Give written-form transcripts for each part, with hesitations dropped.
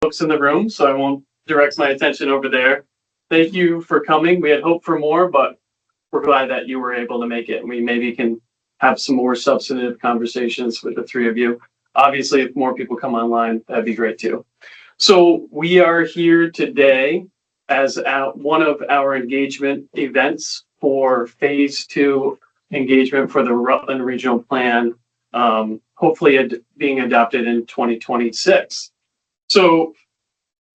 folks in the room, so I won't direct my attention over there. Thank you for coming. We had hoped for more, but we're glad that you were able to make it. We maybe can have some more substantive conversations with the three of you. Obviously, if more people come online, that'd be great too. So we are here today as one of our engagement events for phase 2 engagement for the Rutland Regional Plan, hopefully being adopted in 2026. So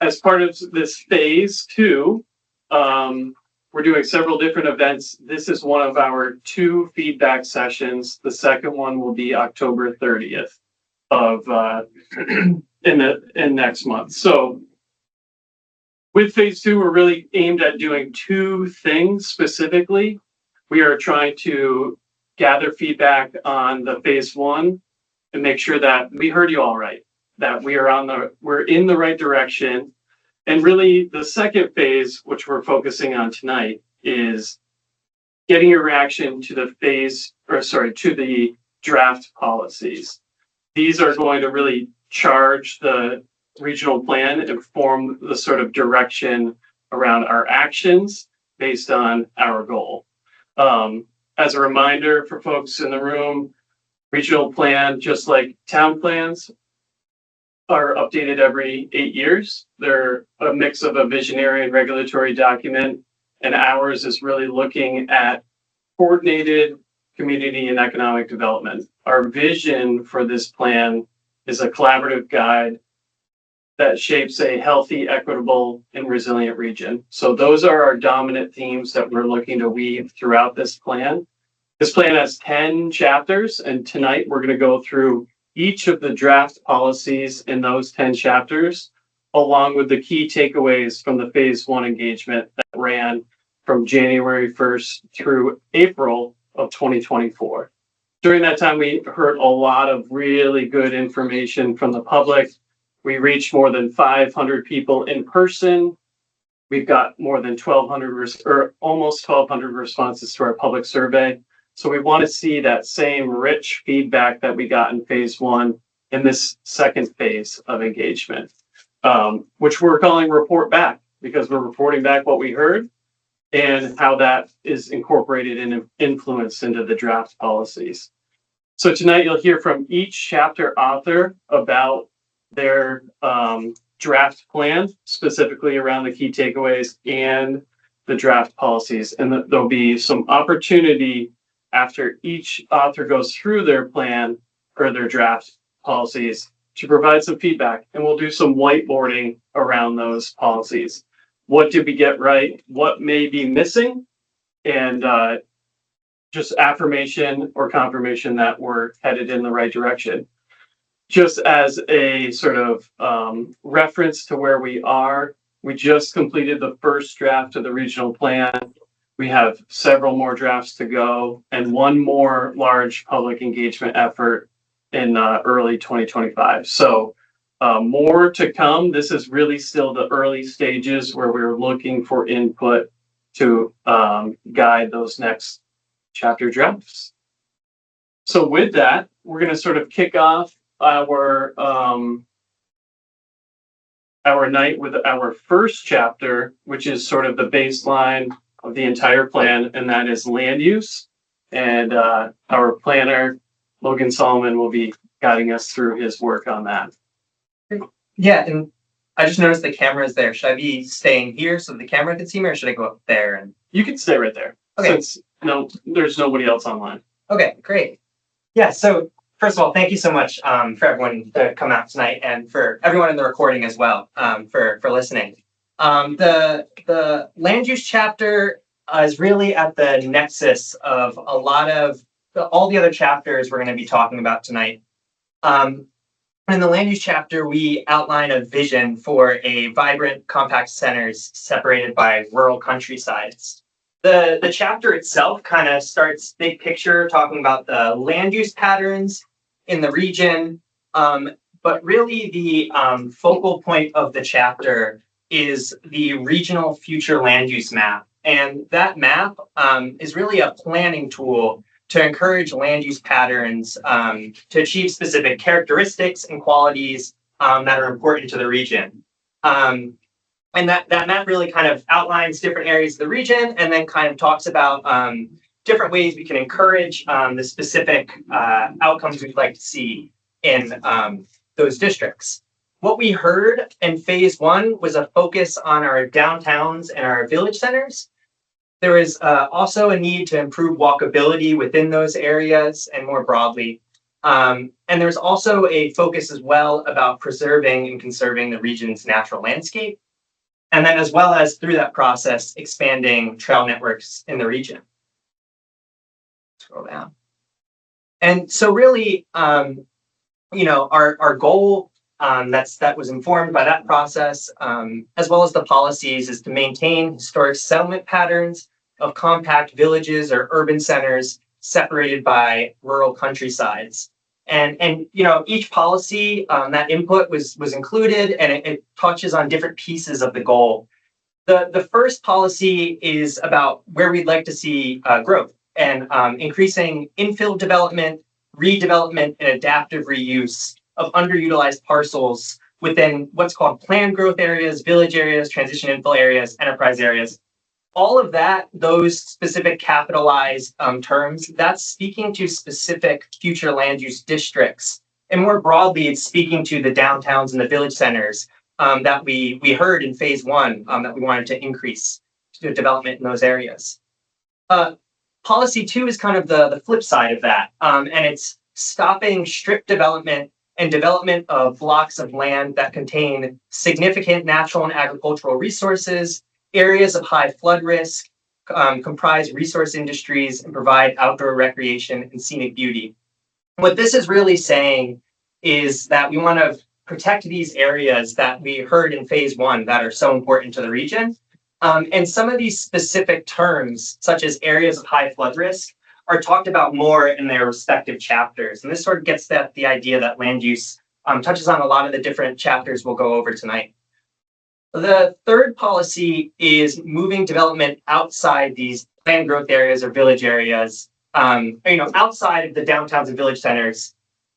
as part of this phase 2, we're doing several different events. This is one of our 2 feedback sessions. The second one will be October 30th of in next month. So with phase 2, we're really aimed at doing 2 things specifically. We are trying to gather feedback on the phase 1 and make sure that we heard you all right, that we're in the right direction. And really the second phase, which we're focusing on tonight, is getting your reaction to the draft policies. These are going to really charge the regional plan and form the sort of direction around our actions based on our goal. As a reminder for folks in the room, regional plan, just like town plans, are updated every 8 years. They're a mix of a visionary and regulatory document, and ours is really looking at coordinated community and economic development. Our vision for this plan is a collaborative guide that shapes a healthy, equitable, and resilient region. So those are our dominant themes that we're looking to weave throughout this plan. This plan has 10 chapters, and tonight we're going to go through each of the draft policies in those 10 chapters, along with the key takeaways from the phase 1 engagement that ran from January 1st through April of 2024. During that time, we heard a lot of really good information from the public. We reached more than 500 people in person. We've got more than 1,200 or almost 1,200 responses to our public survey. So we want to see that same rich feedback that we got in phase 1 in this second phase of engagement, which we're calling report back, because we're reporting back what we heard and how that is incorporated and influenced into the draft policies. So tonight you'll hear from each chapter author about their draft plan, specifically around the key takeaways and the draft policies. And there'll be some opportunity after each author goes through their plan or their draft policies to provide some feedback. And we'll do some whiteboarding around those policies. What did we get right? What may be missing? And just affirmation or confirmation that we're headed in the right direction. Just as a sort of reference to where we are, we just completed the first draft of the regional plan. We have several more drafts to go and one more large public engagement effort in early 2025. So more to come. This is really still the early stages where we're looking for input to guide those next chapter drafts. So with that, we're going to sort of kick off our night with our first chapter, which is sort of the baseline of the entire plan, and that is land use. And our planner, Logan Solomon, will be guiding us through his work on that. Yeah, and I just noticed the camera is there. Should I be staying here so the camera can see me, or should I go up there? And you can stay right there. Okay. Since there's nobody else online. Okay, great. Yeah, so first of all, thank you so much for everyone to come out tonight, and for everyone in the recording as well for listening. The land use chapter is really at the nexus of a lot of all the other chapters we're going to be talking about tonight. In the land use chapter, we outline a vision for a vibrant, compact centers separated by rural countrysides. The chapter itself kind of starts big picture, talking about the land use patterns in the region, but really the focal point of the chapter is the regional future land use map. And that map is really a planning tool to encourage land use patterns to achieve specific characteristics and qualities that are important to the region. And that map really kind of outlines different areas of the region and then kind of talks about different ways we can encourage the specific outcomes we'd like to see in those districts. What we heard in phase one was a focus on our downtowns and our village centers. There is also a need to improve walkability within those areas and more broadly. And there's also a focus as well about preserving and conserving the region's natural landscape. And then as well as through that process, expanding trail networks in the region. Scroll down. And so really, our goal that was informed by that process, as well as the policies, is to maintain historic settlement patterns of compact villages or urban centers separated by rural countrysides. And each policy, that input was included, and it touches on different pieces of the goal. The first policy is about where we'd like to see growth and increasing infill development, redevelopment, and adaptive reuse of underutilized parcels within what's called planned growth areas, village areas, transition infill areas, enterprise areas. All of that, those specific capitalized terms, that's speaking to specific future land use districts. And more broadly, it's speaking to the downtowns and the village centers that we heard in phase one that we wanted to increase the development in those areas. Policy two is kind of the flip side of that. And it's stopping strip development and development of blocks of land that contain significant natural and agricultural resources, areas of high flood risk, comprise resource industries, and provide outdoor recreation and scenic beauty. What this is really saying is that we want to protect these areas that we heard in phase one that are so important to the region. And some of these specific terms, such as areas of high flood risk, are talked about more in their respective chapters. And this sort of gets at the idea that land use touches on a lot of the different chapters we'll go over tonight. The third policy is moving development outside these planned growth areas or village areas, outside of the downtowns and village centers,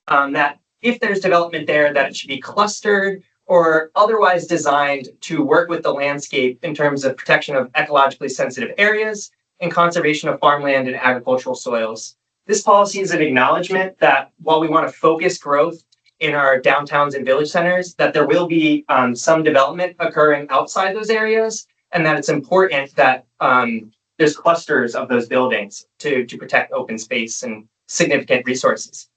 that if there's development there, that it should be clustered or otherwise designed to work with the landscape in terms of protection of ecologically sensitive areas and conservation of farmland and agricultural soils. This policy is an acknowledgement that while we want to focus growth in our downtowns and village centers, that there will be some development occurring outside those areas, and that it's important that there's clusters of those buildings to protect open space and significant resources.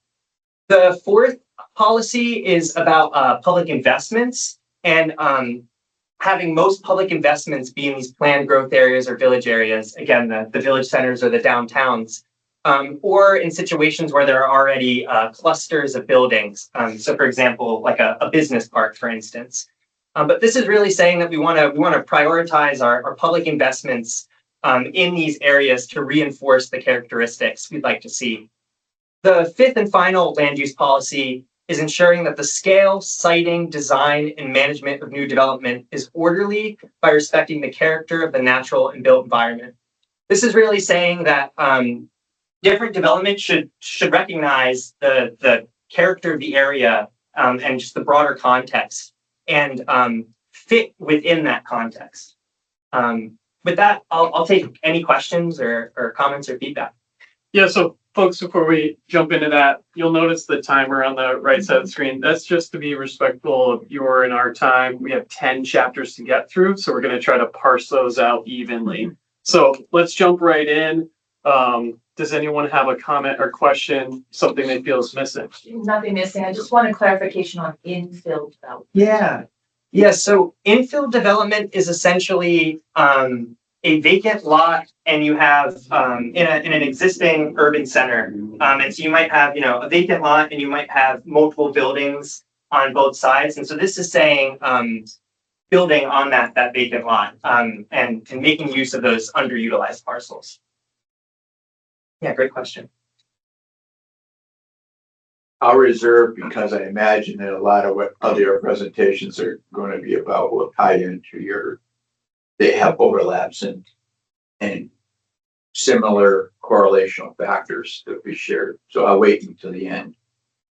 The fourth policy is about public investments and having most public investments be in these planned growth areas or village areas, again, the village centers or the downtowns, or in situations where there are already clusters of buildings. So for example, like a business park, for instance. But this is really saying that we want to prioritize our public investments in these areas to reinforce the characteristics we'd like to see. The fifth and final land use policy is ensuring that the scale, siting, design, and management of new development is orderly by respecting the character of the natural and built environment. This is really saying that different development should recognize the character of the area and just the broader context and fit within that context. With that, I'll take any questions or comments or feedback. Yeah, so folks, before we jump into that, you'll notice the timer on the right side of the screen. That's just to be respectful of your and our time. We have 10 chapters to get through, so we're going to try to parse those out evenly. So let's jump right in. Does anyone have a comment or question, something they feel is missing? Nothing missing. I just want a clarification on infill development. Yeah. So infill development is essentially a vacant lot, and you have in an existing urban center, and so you might have a vacant lot, and you might have multiple buildings on both sides, and so this is saying building on that vacant lot and making use of those underutilized parcels. Yeah, great question. I'll reserve, because I imagine that a lot of what other presentations are going to be about will tie into they have overlaps and similar correlational factors that we shared. So I'll wait until the end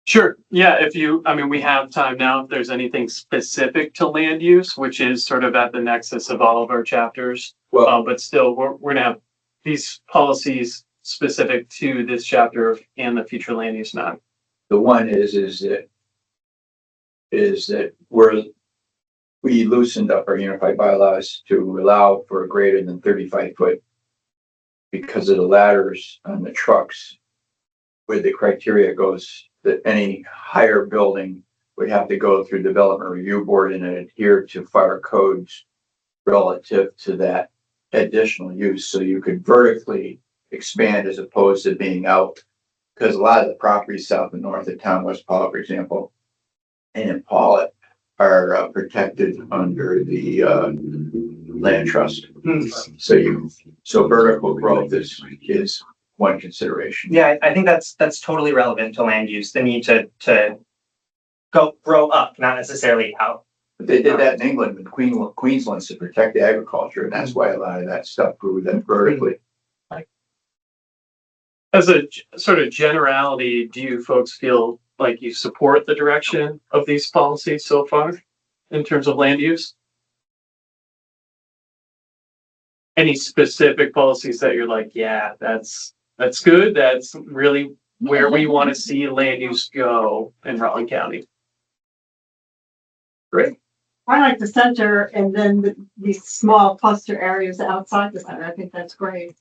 Sure. Yeah. We have time now. If there's anything specific to land use, which is sort of at the nexus of all of our chapters, Well, but still, we're gonna have these policies specific to this chapter and the future land use map. the one is that we loosened up our unified bylaws to allow for a greater than 35 foot because of the ladders on the trucks, where the criteria goes that any higher building would have to go through development review board and adhere to fire codes relative to that additional use. So you could vertically expand as opposed to being out. Because a lot of the properties south and north of town, West Pollitt, for example, and in Pollitt are protected under the land trust. So vertical growth is one consideration. Yeah, I think that's totally relevant to land use, the need to grow up, not necessarily out. But they did that in England with Queensland to protect the agriculture, and that's why a lot of that stuff grew then vertically. As a sort of generality, do you folks feel like you support the direction of these policies so far in terms of land use? Any specific policies that you're like, yeah, that's good. That's really where we want to see land use go in Rutland County. Great. I like the center and then these small cluster areas outside the center. I think that's great.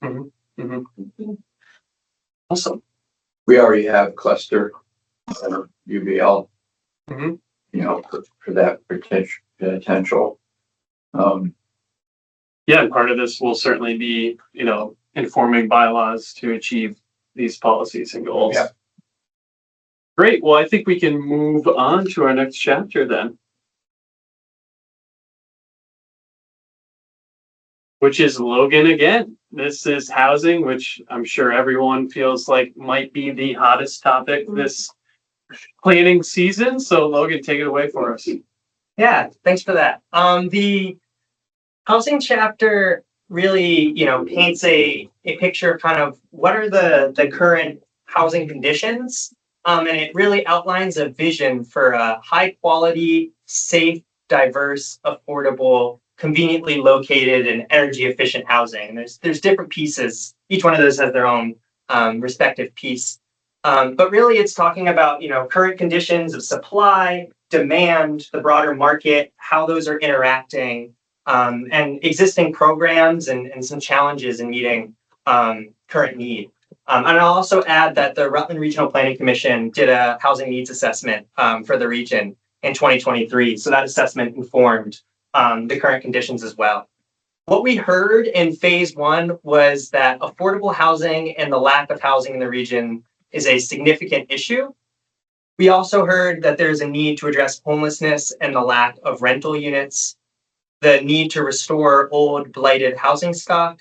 Awesome. We already have cluster UBL, Mhm. For that potential. Yeah, and part of this will certainly be, informing bylaws to achieve these policies and goals. Yeah. Great. Well, I think we can move on to our next chapter then, which is Logan again. This is housing, which I'm sure everyone feels like might be the hottest topic this planning season. So Logan, take it away for us. Yeah, thanks for that. The housing chapter really, paints a picture of kind of what are the current housing conditions. And it really outlines a vision for a high quality, safe, diverse, affordable, conveniently located and energy efficient housing. There's different pieces. Each one of those has their own respective piece. But really it's talking about, current conditions of supply, demand, the broader market, how those are interacting, and existing programs and some challenges in meeting current need. And I'll also add that the Rutland Regional Planning Commission did a housing needs assessment for the region in 2023. So that assessment informed the current conditions as well. What we heard in phase one was that affordable housing and the lack of housing in the region is a significant issue. We also heard that there's a need to address homelessness and the lack of rental units, the need to restore old blighted housing stock,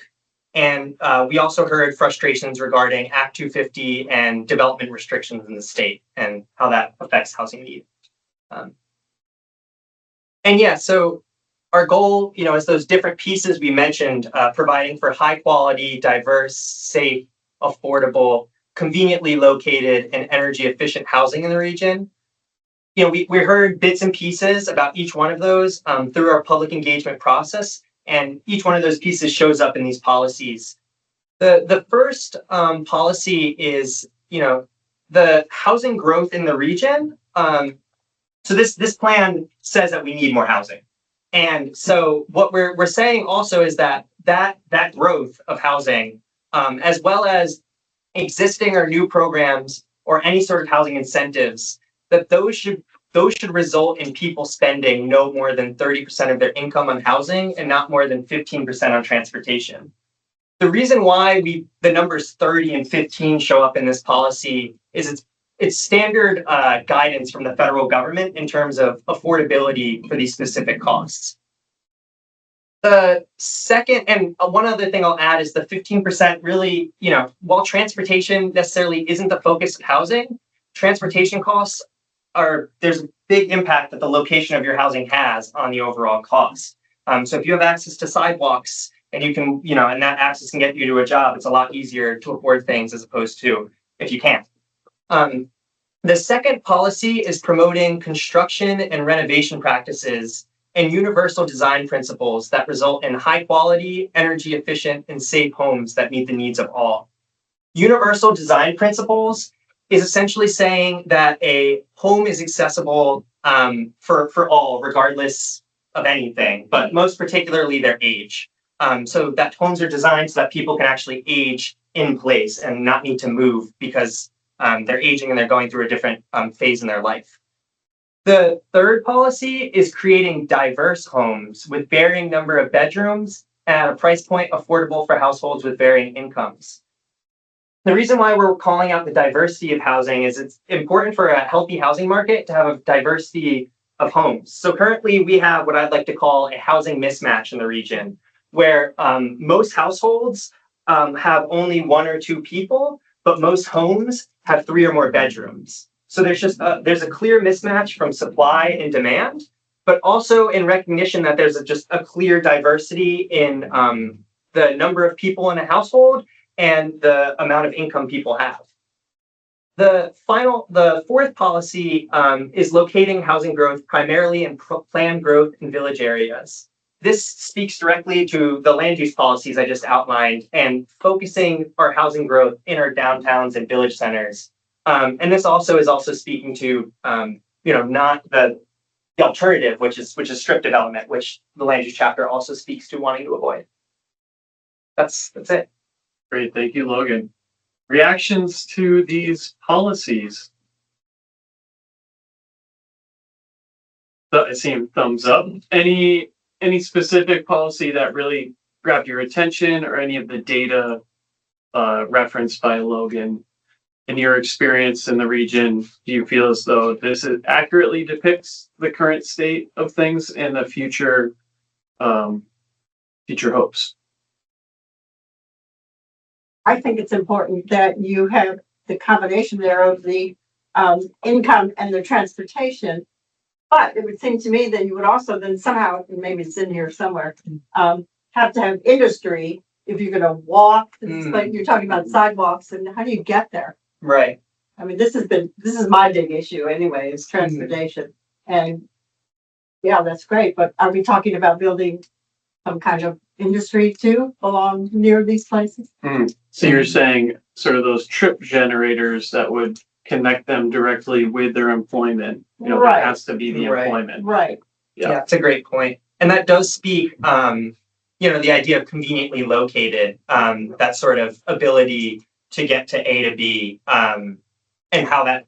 and we also heard frustrations regarding Act 250 and development restrictions in the state and how that affects housing need. So our goal, is those different pieces we mentioned, providing for high quality, diverse, safe, affordable, conveniently located, and energy efficient housing in the region. We heard bits and pieces about each one of those through our public engagement process, and each one of those pieces shows up in these policies. The first policy is, the housing growth in the region. So this plan says that we need more housing. And so what we're saying also is that growth of housing, as well as existing or new programs or any sort of housing incentives, that those should result in people spending no more than 30% of their income on housing and not more than 15% on transportation. The reason why the numbers 30 and 15 show up in this policy is it's standard guidance from the federal government in terms of affordability for these specific costs. The second, and one other thing I'll add is the 15% really, while transportation necessarily isn't the focus of housing, transportation costs there's a big impact that the location of your housing has on the overall cost. So if you have access to sidewalks and you can, and that access can get you to a job, it's a lot easier to afford things as opposed to if you can't. The second policy is promoting construction and renovation practices and universal design principles that result in high quality, energy efficient, and safe homes that meet the needs of all. Universal design principles is essentially saying that a home is accessible for all, regardless of anything, but most particularly their age. So that homes are designed so that people can actually age in place and not need to move because they're aging and they're going through a different phase in their life. The third policy is creating diverse homes with varying number of bedrooms at a price point affordable for households with varying incomes. The reason why we're calling out the diversity of housing is it's important for a healthy housing market to have a diversity of homes. So currently we have what I'd like to call a housing mismatch in the region, where most households have only one or two people, but most homes have 3 or more bedrooms. So there's a clear mismatch from supply and demand, but also in recognition that there's just a clear diversity in the number of people in a household and the amount of income people have. The fourth policy is locating housing growth primarily in planned growth in village areas. This speaks directly to the land use policies I just outlined and focusing our housing growth in our downtowns and village centers. And this also is speaking to not the alternative, which is strip development, which the land use chapter also speaks to wanting to avoid. That's it. Great, thank you, Logan. Reactions to these policies? I see thumbs up. Any specific policy that really grabbed your attention, or any of the data referenced by Logan? In your experience in the region, do you feel as though this accurately depicts the current state of things and the future hopes? I think it's important that you have the combination there of the income and the transportation. But it would seem to me that you would also then somehow, maybe it's in here somewhere, have to have industry if you're going to walk. Like you're talking about sidewalks, and how do you get there? Right. I mean, this is my big issue anyway, is transportation. And yeah, that's great. But are we talking about building some kind of industry too along near these places? So you're saying sort of those trip generators that would connect them directly with their employment. There has to be the employment. Right. Yeah, that's a great point. And that does speak, the idea of conveniently located, that sort of ability to get to A to B, and how that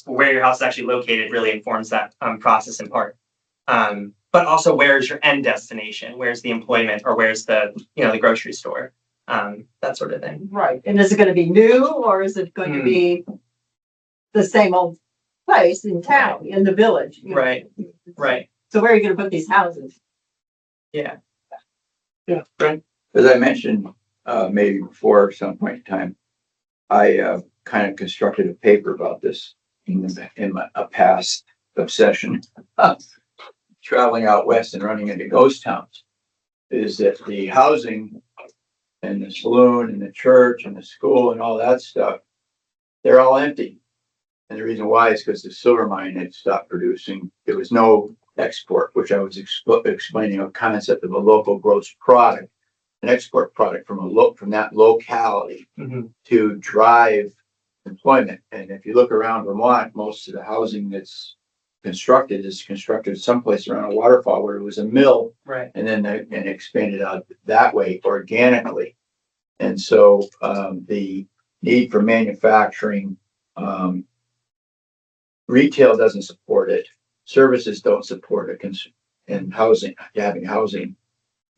where your house is actually located really informs that process in part. But also, where's your end destination? Where's the employment, or where's the grocery store? That sort of thing. Right. And is it going to be new, or is it going to be the same old place in town, in the village? Right. Right. So where are you going to put these houses? Yeah. Yeah. Right. As I mentioned, maybe before some point in time, I kind of constructed a paper about this in a past obsession. Traveling out west and running into ghost towns, is that the housing and the saloon and the church and the school and all that stuff, they're all empty. And the reason why is because the silver mine had stopped producing. There was no export, which I was explaining a concept of a local gross product, an export product from that locality to drive employment. And if you look around Vermont, most of the housing that's constructed someplace around a waterfall where it was a mill, right, and then and expanded out that way organically. And so the need for manufacturing, retail doesn't support it, services don't support it, and housing, having housing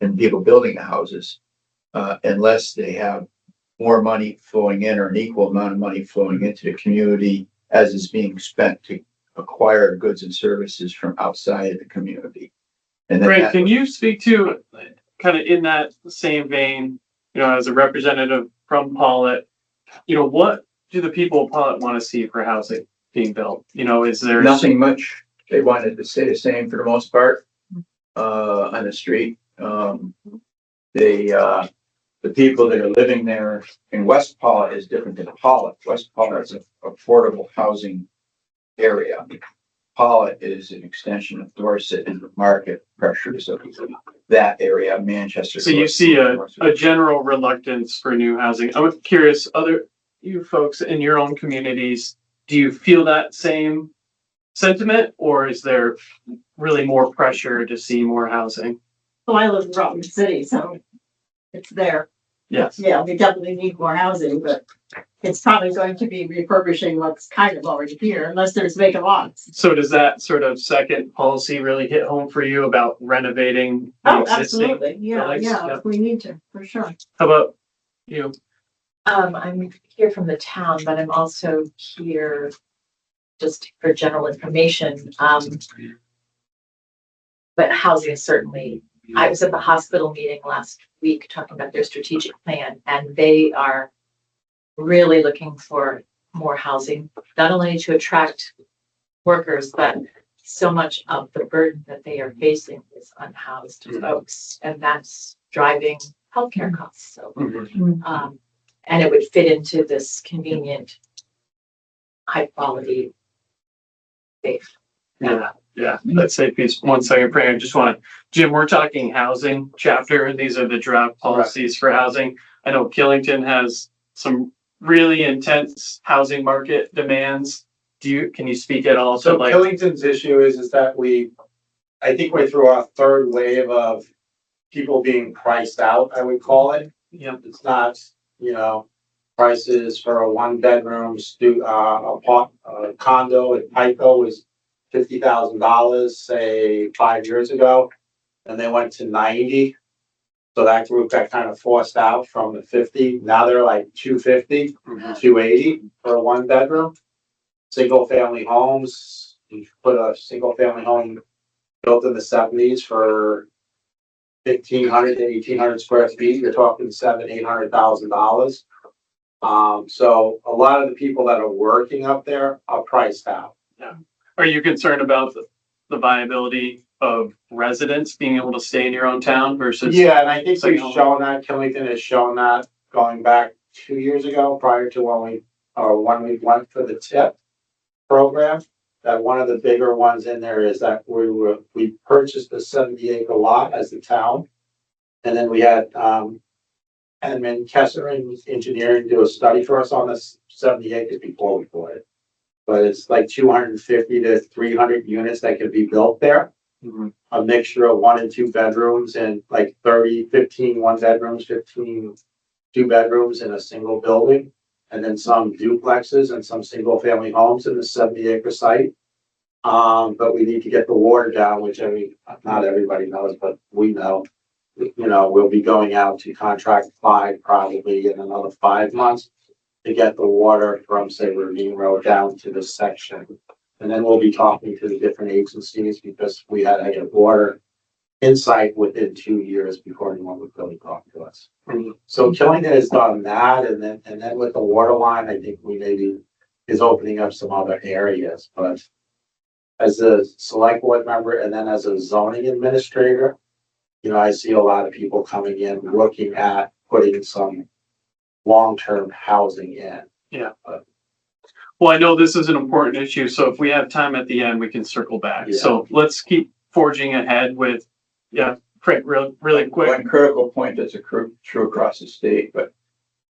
and people building the houses, unless they have more money flowing in, or an equal amount of money flowing into the community as is being spent to acquire goods and services from outside of the community. And then Right. Can you speak to, kind of in that same vein, as a representative from Pollitt, what do the people of Pollitt want to see for housing being built? Is there nothing much? They wanted to stay the same for the most part on the street. The people that are living there in West Pollitt is different than Pollitt. West Pollitt is an affordable housing area. Pollitt is an extension of Dorset and the market pressures of that area, Manchester. So you see a general reluctance for new housing. I'm curious, you folks in your own communities, do you feel that same sentiment, or is there really more pressure to see more housing? Well, I live in Rutland City, so it's there. Yes. Yeah, we definitely need more housing, but it's probably going to be refurbishing what's kind of already here unless there's vacant lots. So does that sort of second policy really hit home for you about renovating the Oh, existing? absolutely. Yeah, buildings? yeah, we need to, for sure. How about you? I'm here from the town, but I'm also here just for general information. But housing is certainly, I was at the hospital meeting last week talking about their strategic plan, and they are really looking for more housing, not only to attract workers, but so much of the burden that they are facing is unhoused folks, and that's driving healthcare costs. So, and it would fit into this convenient, high quality safe. Yeah. Let's say please 1 second, Frank. I just want to, Jim, we're talking housing chapter, and these are the draft policies for housing. I know Killington has some really intense housing market demands. Can you speak at all to So like? Killington's issue is that I think we're through our third wave of people being priced out, I would call it. Yeah. It's not, prices for a 1-bedroom condo in Pico was $50,000, say 5 years ago. And they went to 90. So that group got kind of forced out from the 50. Now they're like 250, 280 for a 1-bedroom. Single family homes, you put a single family home built in the 70s for 1,500 to 1,800 square feet, you're talking $700,000-800,000. So a lot of the people that are working up there are priced out. Are you concerned about the viability of residents being able to stay in your own town versus? Yeah, and I think So, we've shown that, Killington has shown that going back 2 years ago, prior to when we went for the TIP program. That one of the bigger ones in there is that we purchased a 70-acre lot as the town. And then we had, Edmund Kessler Engineering do a study for us on this 70 acres before we bought it. But it's like 250 to 300 units that could be built there. A mixture of 1 and 2 bedrooms and like 15 1-bedrooms, 15 2-bedrooms in a single building. And then some duplexes and some single family homes in the 70-acre site. But we need to get the water down, which not everybody knows, but we know. We'll be going out to contract 5 probably in another 5 months to get the water from, say, Ravine Road down to this section. And then we'll be talking to the different agencies because we had to get water insight within 2 years before anyone would really talk to us. So Killington has done that, and then with the water line, I think we maybe is opening up some other areas. But as a select board member and then as a zoning administrator, I see a lot of people coming in looking at putting some long-term housing in. Yeah. Well, I know this is an important issue, so if we have time at the end, we can circle back. Yeah. So let's keep forging ahead with, Frank, really quick. One critical point that's true across the state, but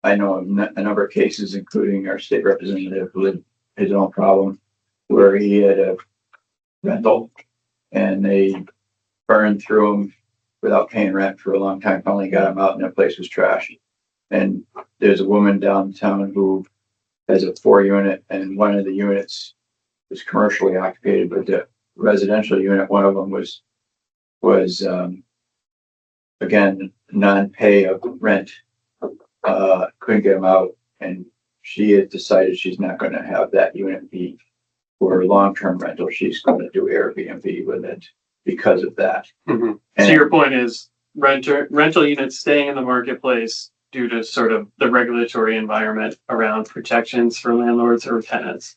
I know a number of cases, including our state representative who had his own problem, where he had a rental and they burned through him without paying rent for a long time. Finally got him out and that place was trashed. And there's a woman downtown who has a 4-unit and one of the units was commercially occupied, but the residential unit, one of them was again, non-pay of rent, couldn't get him out. And she had decided she's not going to have that unit be for her long-term rental. She's going to do Airbnb with it because of that. So your point is rental units staying in the marketplace due to sort of the regulatory environment around protections for landlords or tenants.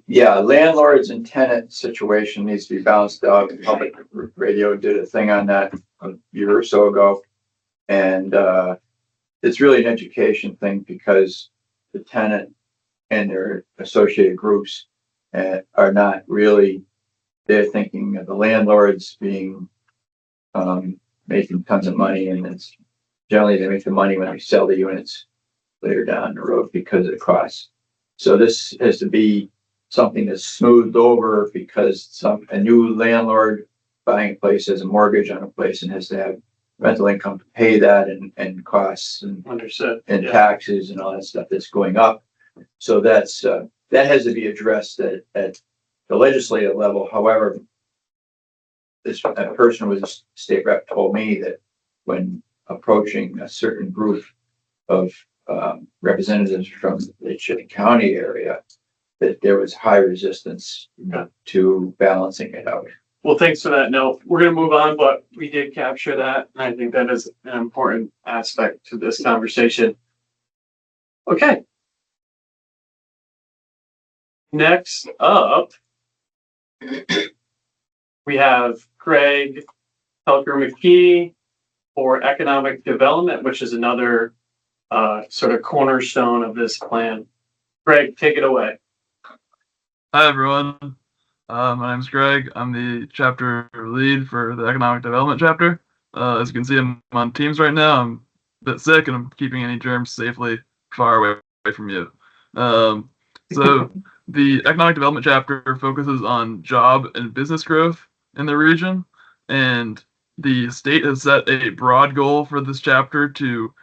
Yeah, landlords and tenant situation needs to be balanced out. Public radio did a thing on that a year or so ago. And it's really an education thing because the tenant and their associated groups are not really, they're thinking of the landlords being, making tons of money, and it's generally they make the money when they sell the units later down the road because of the costs. So this has to be something that's smoothed over because a new landlord buying a place has a mortgage on a place and has to have rental income to pay that and costs Understood. and Yeah. taxes and all that stuff that's going up. So that's, that has to be addressed at the legislative level. However, a person who was a state rep told me that when approaching a certain group of representatives from the Chittenden County area, that there was high resistance to balancing it out. Well, thanks for that note. We're going to move on, but we did capture that. And I think that is an important aspect to this conversation. Okay. Next up, we have Greg Helker McKee for economic development, which is another sort of cornerstone of this plan. Greg, take it away. Hi, everyone. My name's Greg. I'm the chapter lead for the economic development chapter. As you can see, I'm on Teams right now. I'm a bit sick and I'm keeping any germs safely far away from you. So the economic development chapter focuses on job and business growth in the region, and the state has set a broad goal for this chapter to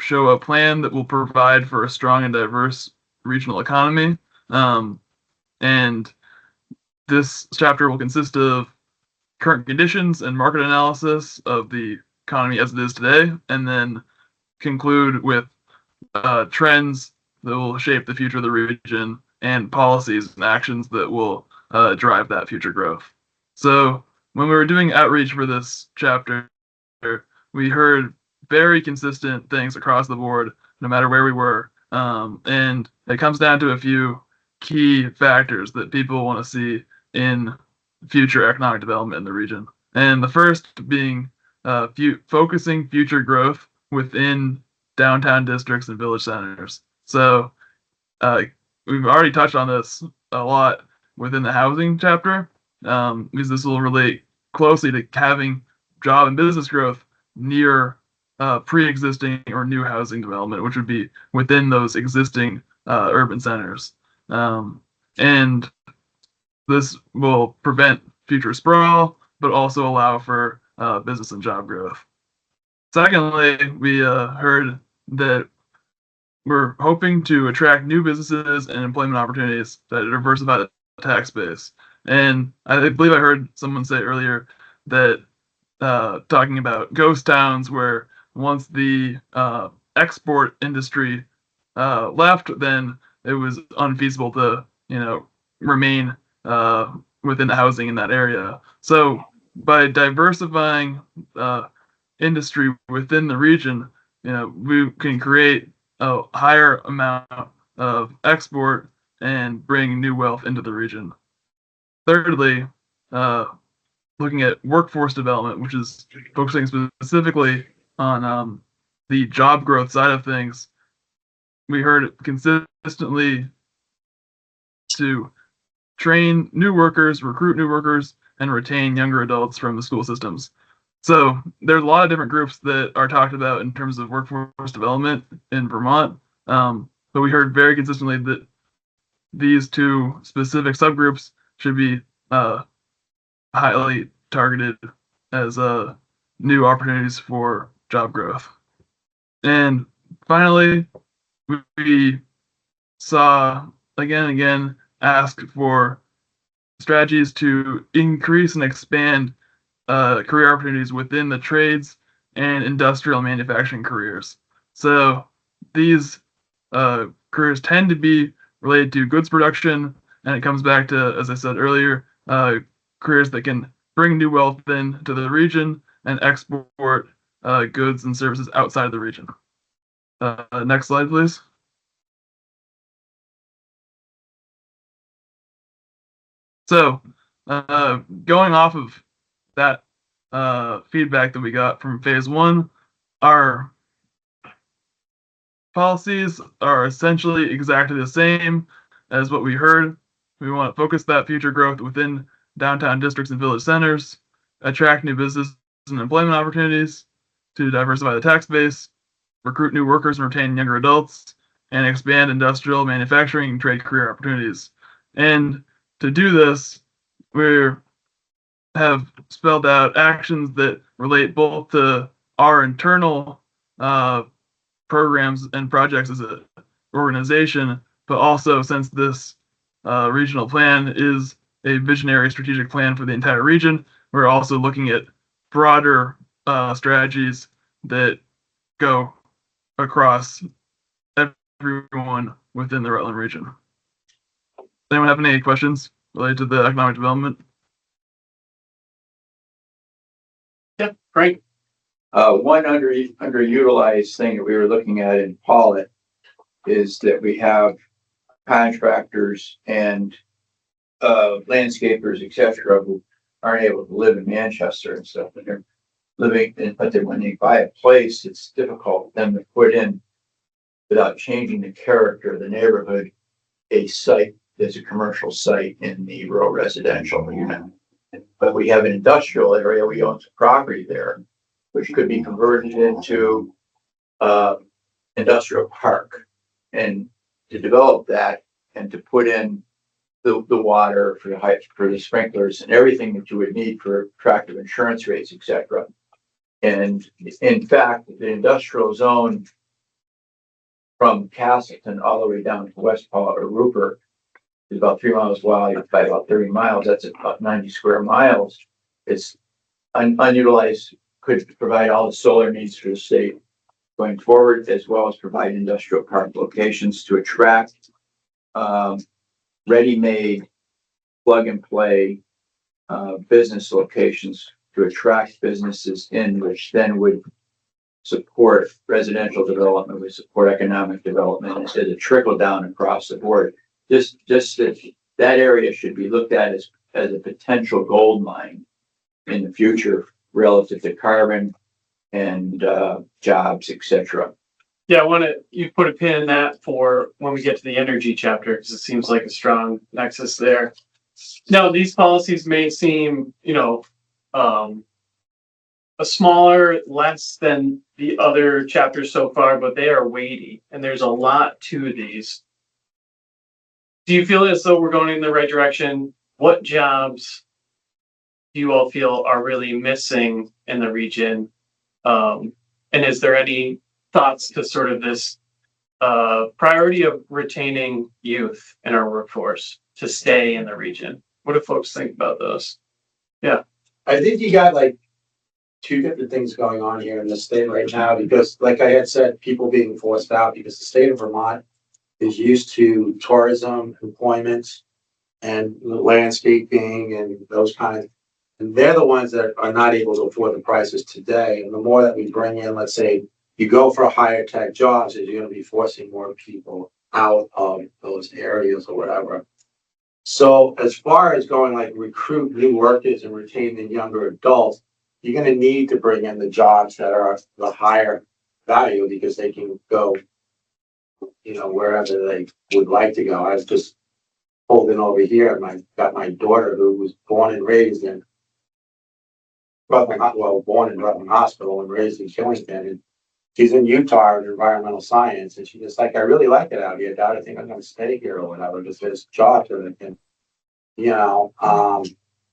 show a plan that will provide for a strong and diverse regional economy. And this chapter will consist of current conditions and market analysis of the economy as it is today, and then conclude with trends that will shape the future of the region and policies and actions that will drive that future growth. So when we were doing outreach for this chapter, we heard very consistent things across the board, no matter where we were. And it comes down to a few key factors that people want to see in future economic development in the region. And the first being focusing future growth within downtown districts and village centers. So we've already touched on this a lot within the housing chapter, because this will relate closely to having job and business growth near pre-existing or new housing development, which would be within those existing urban centers. And this will prevent future sprawl, but also allow for business and job growth. Secondly, we heard that we're hoping to attract new businesses and employment opportunities that diversify the tax base. And I believe I heard someone say earlier that talking about ghost towns where once the export industry left, then it was unfeasible to, remain within the housing in that area. So by diversifying industry within the region, we can create a higher amount of export and bring new wealth into the region. Thirdly, looking at workforce development, which is focusing specifically on the job growth side of things, we heard consistently to train new workers, recruit new workers, and retain younger adults from the school systems. So there's a lot of different groups that are talked about in terms of workforce development in Vermont, but we heard very consistently that these two specific subgroups should be highly targeted as new opportunities for job growth. And finally, we saw again and again ask for strategies to increase and expand career opportunities within the trades and industrial manufacturing careers. So these careers tend to be related to goods production, and it comes back to, as I said earlier, careers that can bring new wealth into the region and export goods and services outside of the region. Next slide, please. So going off of that feedback that we got from phase one, our policies are essentially exactly the same as what we heard We want to focus that future growth within downtown districts and village centers, attract new business and employment opportunities, to diversify the tax base, recruit new workers and retain younger adults, and expand industrial, manufacturing, and trade career opportunities. And to do this, we have spelled out actions that relate both to our internal programs and projects as an organization, but also since this regional plan is a visionary strategic plan for the entire region, we're also looking at broader strategies that go across everyone within the Rutland region. Does anyone have any questions related to the economic development? Yeah, Frank. One underutilized thing that we were looking at in Pollitt is that we have contractors and landscapers, et cetera, who aren't able to live in Manchester and stuff. And they're living in, but then when they buy a place, it's difficult for them to put in, without changing the character of the neighborhood, a site that's a commercial site in the rural residential, you know. But we have an industrial area, we own some property there, which could be converted into industrial park. And to develop that and to put in the water for the sprinklers and everything that you would need for attractive insurance rates, et cetera. And in fact, the industrial zone from Castleton all the way down to West Paul or Rupert is about 3 miles wide by about 30 miles. That's about 90 square miles. It's unutilized, could provide all the solar needs for the state going forward, as well as provide industrial park locations to attract ready-made, plug-and-play business locations to attract businesses in, which then would support residential development, would support economic development instead of trickle down across the board. Just that area should be looked at as a potential gold mine in the future relative to carbon and jobs, etc. Yeah, I want to you put a pin in that for when we get to the energy chapter, because it seems like a strong nexus there. Now, these policies may seem, a smaller, less than the other chapters so far, but they are weighty, and there's a lot to these. Do you feel as though we're going in the right direction? What jobs do you all feel are really missing in the region? And is there any thoughts to sort of this priority of retaining youth in our workforce to stay in the region? What do folks think about those? Yeah. I think you got like two different things going on here in the state right now, because like I had said, people being forced out because the state of Vermont is used to tourism, employment, and landscaping and those kinds. And they're the ones that are not able to afford the prices today. And the more that we bring in, let's say you go for higher tech jobs, is you're going to be forcing more people out of those areas or whatever. So as far as going like recruit new workers and retain the younger adults, you're going to need to bring in the jobs that are the higher value, because they can go, wherever they would like to go. I was just holding over here, and got my daughter who was born and raised in Rutland, born in Rutland Hospital and raised in Killington. And she's in Utah in environmental science, and she's just like, I really like it out here, Dad. I think I'm going to stay here or whatever, because there's jobs and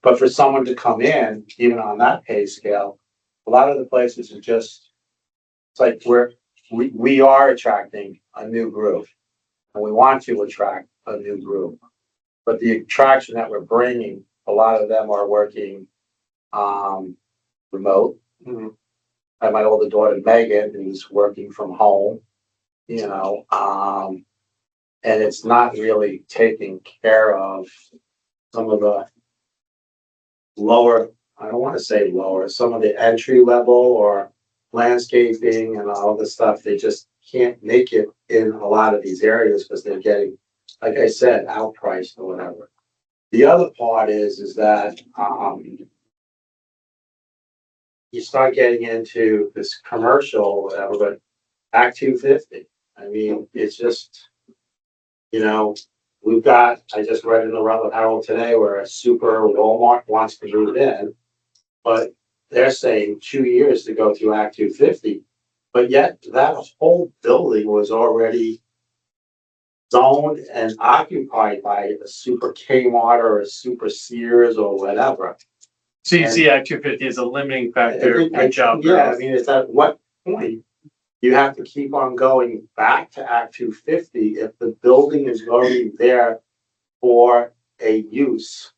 but for someone to come in, even on that pay scale, a lot of the places are just, it's like we are attracting a new group, and we want to attract a new group. But the attraction that we're bringing, a lot of them are working remote. Mm-hmm. I have my older daughter Megan, who's working from home, and it's not really taking care of some of the lower, I don't want to say lower, some of the entry level or landscaping and all this stuff. They just can't make it in a lot of these areas because they're getting, like I said, outpriced or whatever. The other part is that you start getting into this commercial or whatever, but Act 250. I mean, it's just, we've got, I just read in the Rutland Herald today where a super Walmart wants to move in, but they're saying 2 years to go through Act 250. But yet that whole building was already zoned and occupied by a super Kmart or a super Sears or whatever. So you see Act 250 as a limiting factor for job Yeah, I growth. mean, it's at what point you have to keep on going back to Act 250 if the building is already there for a use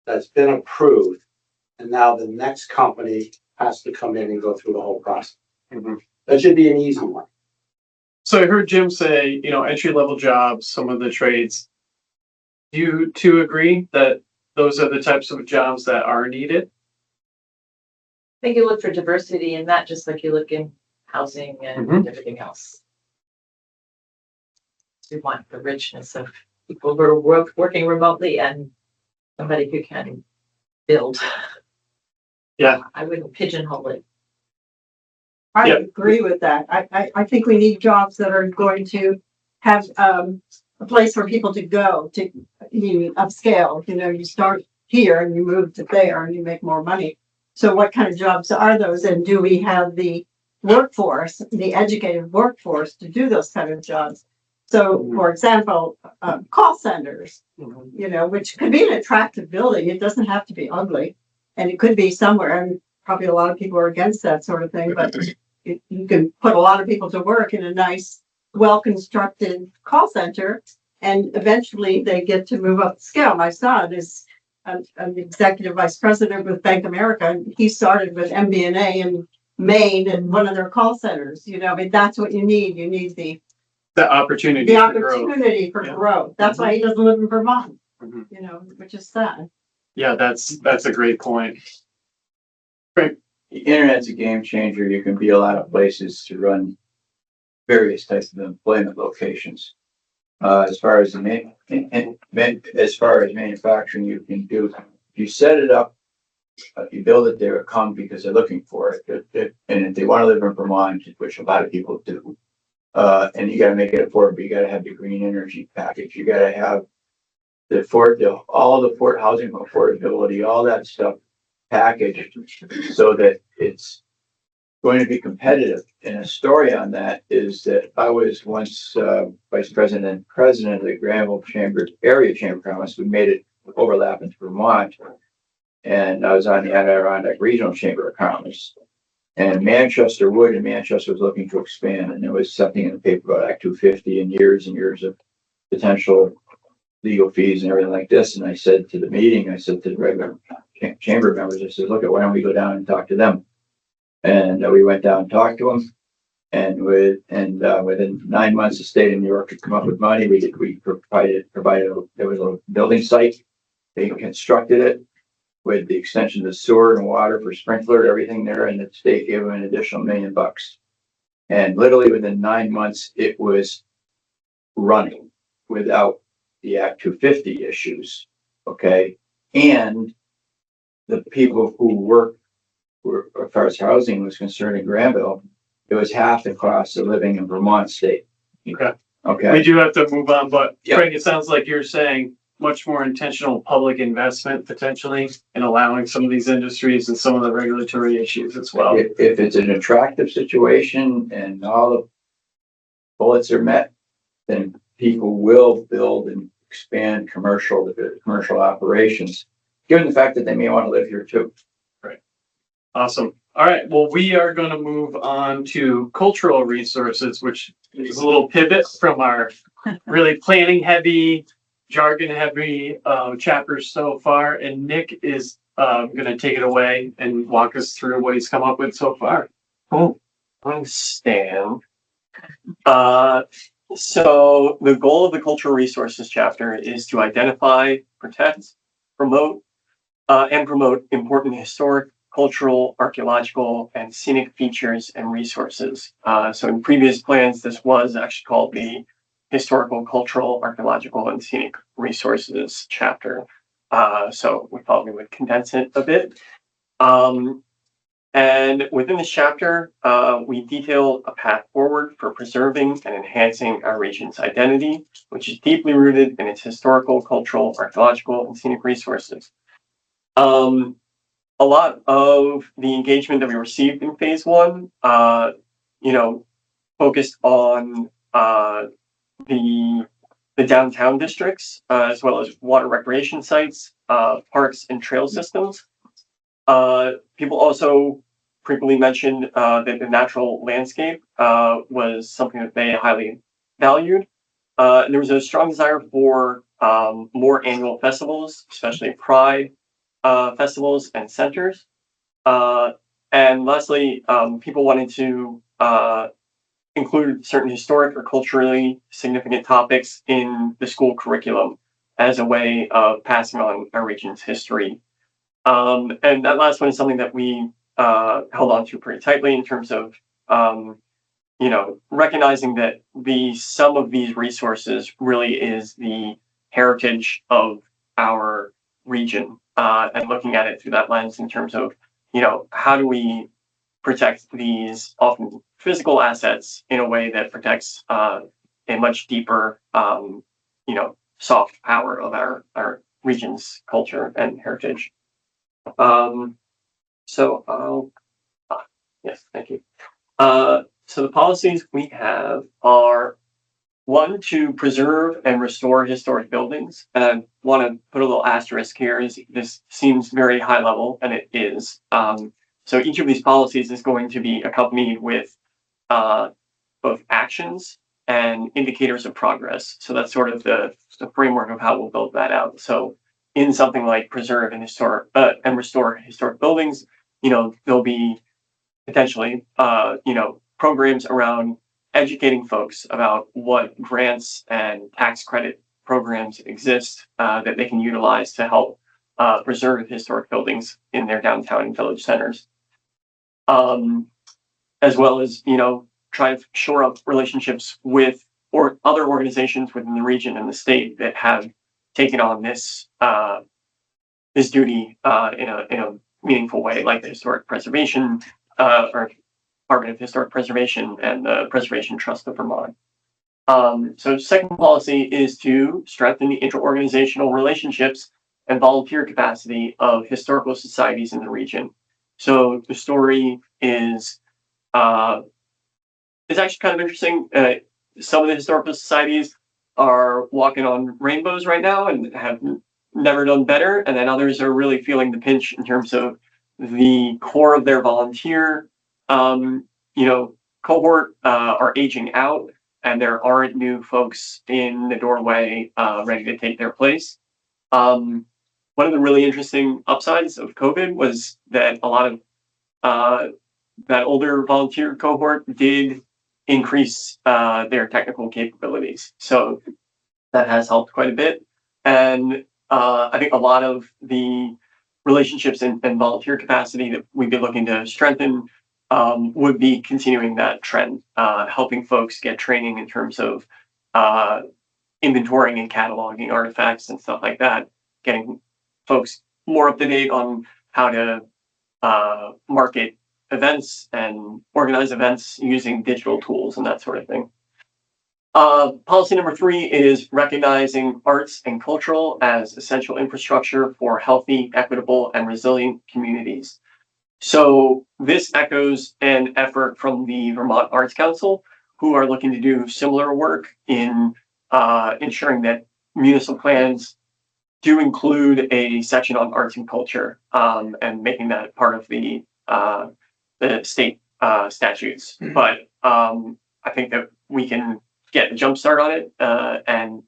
that's been approved, and now the next company has to come in and go through the whole process. Mhm. That should be an easy one. So I heard Jim say, entry level jobs, some of the trades. Do you two agree that those are the types of jobs that are needed? I think you look for diversity in that, just like you look in housing and Mhm. everything else. We want the richness of people who are working remotely and somebody who can build. Yeah. I wouldn't pigeonhole it. I Yeah. agree with that. I think we need jobs that are going to have, a place for people to go to, upscale, you start here and you move to there and you make more money. So what kind of jobs are those? And do we have the workforce, the educated workforce to do those kind of jobs? So, for example, call centers, which could be an attractive building. It doesn't have to be ugly. And it could be somewhere, and probably a lot of people are against that sort of thing, but you can put a lot of people to work in a nice, well-constructed call center, and eventually they get to move up the scale. My son is an executive vice president with Bank of America, and he started with MBNA in Maine in one of their call centers. I mean, that's what you need. You need the Opportunity for growth. opportunity for Yeah. growth. That's why he doesn't live in Vermont, Mhm. which is sad. Yeah, that's a great point. The internet's a game changer. You can be a lot of places to run various types of employment locations. As far as manufacturing, you can do, if you set it up, you build it, they will come because they're looking for it. And if they want to live in Vermont, which a lot of people do, and you got to make it affordable. You got to have the green energy package. You got to have all the Fort housing affordability, all that stuff packaged so that it's going to be competitive. And a story on that is that I was once vice president and president of the Granville Area Chamber of Commerce. We made it overlap into Vermont, and I was on the Adirondack Regional Chamber of Commerce. And Manchester Wood in Manchester was looking to expand, and there was something in the paper about Act 250 and years of potential legal fees and everything like this. And I said to the meeting, I said to the regular chamber members, I said, look, why don't we go down and talk to them? And we went down and talked to them. And within 9 months, the state of New York had come up with money. We provided there was a building site. They constructed it with the extension of the sewer and water for sprinkler, everything there, and the state gave them an additional $1 million. And literally within 9 months, it was running without the Act 250 issues. Okay. And the people who worked, as far as housing was concerned in Granville, it was half the cost of living in Vermont state. Okay. Okay. We do have to move on, but Yep. Craig, it sounds like you're saying much more intentional public investment potentially in allowing some of these industries and some of the regulatory issues as well. If it's an attractive situation and all the bullets are met, then people will build and expand commercial operations, given the fact that they may want to live here too. Awesome. All right. Well, we are going to move on to cultural resources, which is a little pivot from our really planning heavy, jargon heavy chapters so far. And Nick is going to take it away and walk us through what he's come up with so far. Cool. Thanks, Stan. So the goal of the cultural resources chapter is to identify, protect, promote, and promote important historic, cultural, archaeological, and scenic features and resources. So in previous plans, this was actually called the Historical, Cultural, Archaeological, and Scenic Resources chapter. So we thought we would condense it a bit. And within this chapter, we detail a path forward for preserving and enhancing our region's identity, which is deeply rooted in its historical, cultural, archaeological, and scenic resources. A lot of the engagement that we received in phase one, focused on the downtown districts, as well as water recreation sites, parks, and trail systems. People also frequently mentioned that the natural landscape was something that they highly valued. And there was a strong desire for more annual festivals, especially Pride festivals and centers. And lastly, people wanted to include certain historic or culturally significant topics in the school curriculum as a way of passing on our region's history. And that last one is something that we held on to pretty tightly in terms of, recognizing that the sum of these resources really is the heritage of our region, and looking at it through that lens in terms of, how do we protect these often physical assets in a way that protects a much deeper, soft power of our region's culture and heritage. Yes, thank you. So the policies we have are, one, to preserve and restore historic buildings. And I want to put a little asterisk here, is this seems very high level, and it is. So each of these policies is going to be accompanied with both actions and indicators of progress. So that's sort of the framework of how we'll build that out. So in something like preserve and restore historic buildings, there'll be potentially, programs around educating folks about what grants and tax credit programs exist that they can utilize to help preserve historic buildings in their downtown and village centers. As well as, try to shore up relationships with other organizations within the region and the state that have taken on this duty in a meaningful way, like the Historic Preservation or Department of Historic Preservation and the Preservation Trust of Vermont. So second policy is to strengthen the interorganizational relationships and volunteer capacity of historical societies in the region. So the story is it's actually kind of interesting. Some of the historical societies are walking on rainbows right now and have never done better, and then others are really feeling the pinch in terms of the core of their volunteer cohort are aging out, and there aren't new folks in the doorway ready to take their place. One of the really interesting upsides of COVID was that a lot of that older volunteer cohort did increase their technical capabilities. So that has helped quite a bit. And I think a lot of the relationships and volunteer capacity that we'd be looking to strengthen would be continuing that trend, helping folks get training in terms of inventorying and cataloging artifacts and stuff like that, getting folks more up to date on how to market events and organize events using digital tools and that sort of thing. Policy number 3 is recognizing arts and cultural as essential infrastructure for healthy, equitable, and resilient communities. So this echoes an effort from the Vermont Arts Council, who are looking to do similar work in ensuring that municipal plans do include a section on arts and culture, and making that part of the state statutes. But I think that we can get a jump start on it, and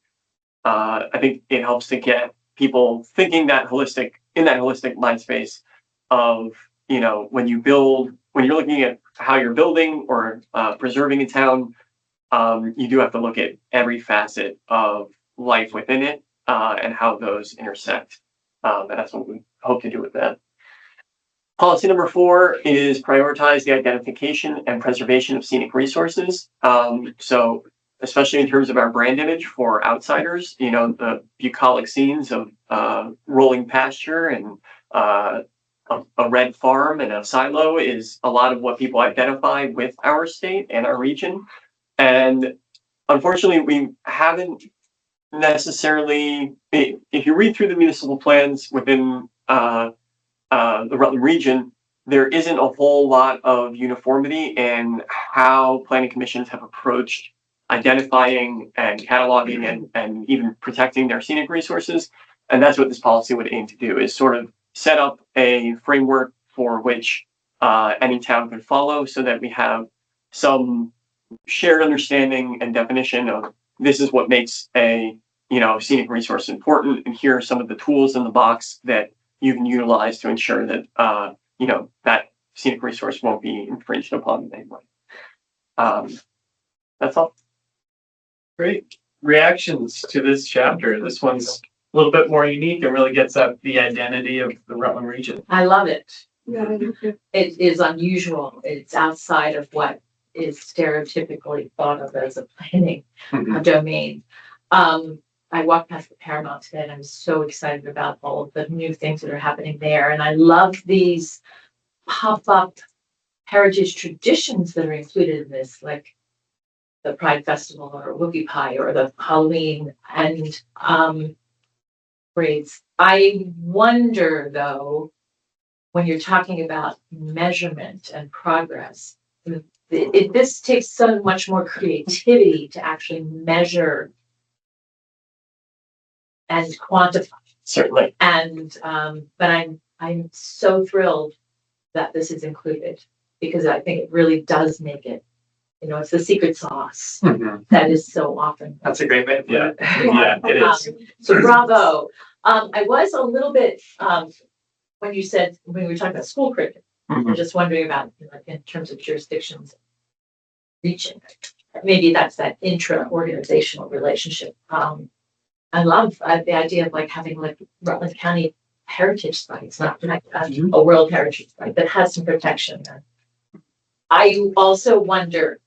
I think it helps to get people thinking in that holistic mind space of, when you're looking at how you're building or preserving a town, you do have to look at every facet of life within it and how those intersect. And that's what we hope to do with that. Policy number 4 is prioritize the identification and preservation of scenic resources. So especially in terms of our brand image for outsiders, the bucolic scenes of rolling pasture and a red farm and a silo is a lot of what people identify with our state and our region. And unfortunately, we haven't necessarily, if you read through the municipal plans within the Rutland region, there isn't a whole lot of uniformity in how planning commissions have approached identifying and cataloging and even protecting their scenic resources. And that's what this policy would aim to do, is sort of set up a framework for which any town can follow, so that we have some shared understanding and definition of this is what makes a scenic resource important, and here are some of the tools in the box that you can utilize to ensure that that scenic resource won't be infringed upon in any way. That's all. Great. Reactions to this chapter. This one's a little bit more unique and really gets at the identity of the Rutland region. I love it. Yeah, I do too. It is unusual. It's outside of what is stereotypically thought of as a planning domain. I walked past the Paramount today and I'm so excited about all of the new things that are happening there. And I love these pop-up heritage traditions that are included in this, like the Pride Festival or Whoopie Pie or the Halloween and parades. I wonder though, when you're talking about measurement and progress, this takes so much more creativity to actually measure and quantify. Certainly. And but I'm so thrilled that this is included, because I think it really does make it, it's the secret sauce that is so often. That's a great way to put it. Yeah, it is. So bravo. I was a little bit when we were talking about school curriculum, I'm just wondering about in terms of jurisdictions reaching. Maybe that's that intra-organizational relationship. I love the idea of having Rutland County heritage sites, not like a World Heritage Site that has some protection. I also wonder,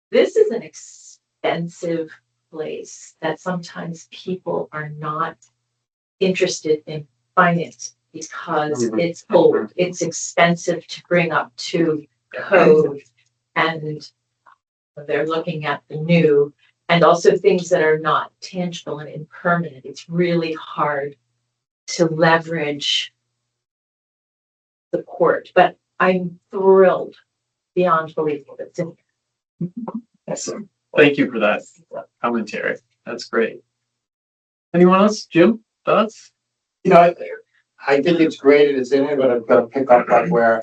this is an expensive place that sometimes people are not interested in finance because it's old, it's expensive to bring up to code, and they're looking at the new. And also things that are not tangible and impermanent. It's really hard to leverage support, but I'm thrilled beyond belief that it's in here. Awesome. Thank you for that commentary. That's great. Anyone else? Jim, thoughts? I think it's great and it's in it, but I've got to pick up where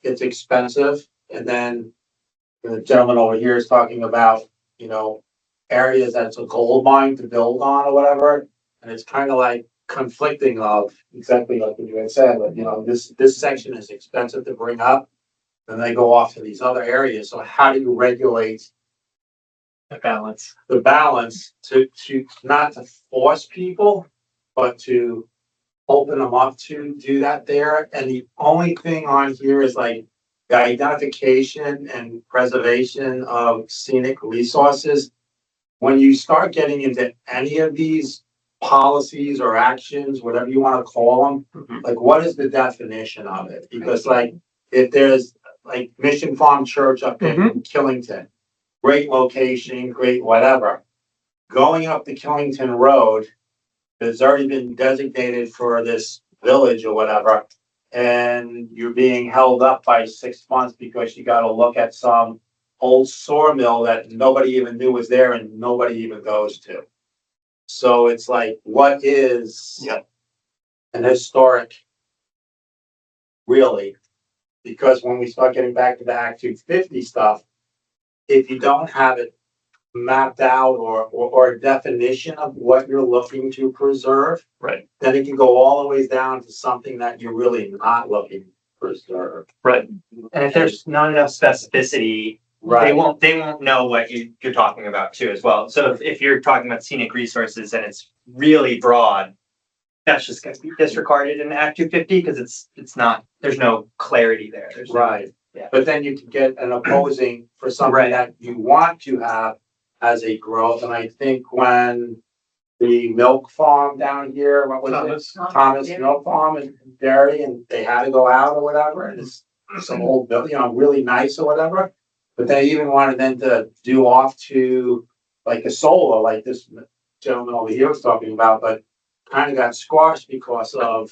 it's expensive. And then the gentleman over here is talking about, areas that's a gold mine to build on or whatever. And it's kind of conflicting of exactly like what you had said, but this section is expensive to bring up. Then they go off to these other areas. So how do you regulate The balance. the balance to not to force people, but to open them up to do that there? And the only thing on here is the identification and preservation of scenic resources. When you start getting into any of these policies or actions, whatever you want to call them, what is the definition of it? Because if there's Mission Farm Church up in Killington, great location, great whatever. Going up the Killington Road has already been designated for this village or whatever, and you're being held up by 6 months because you got to look at some old sawmill that nobody even knew was there and nobody even goes to. So it's what is an historic really? Because when we start getting back to the Act 250 stuff, if you don't have it mapped out or a definition of what you're looking to preserve, Right. then it can go all the way down to something that you're really not looking to preserve. Right. And if there's not enough specificity, they won't know what you're talking about too as well. So if you're talking about scenic resources and it's really broad, that's just going to be disregarded in Act 250 because it's not, there's no clarity there. There's Right. Yeah. But then you can get an opposing for something Right. that you want to have as a growth. And I think when the milk farm down here, what was it? Thomas Dairy. Milk Farm and Dairy, and they had to go out or whatever, and it's some old building, really nice or whatever. But they even wanted them to do off to like the solar, like this gentleman over here was talking about, but kind of got squashed because of,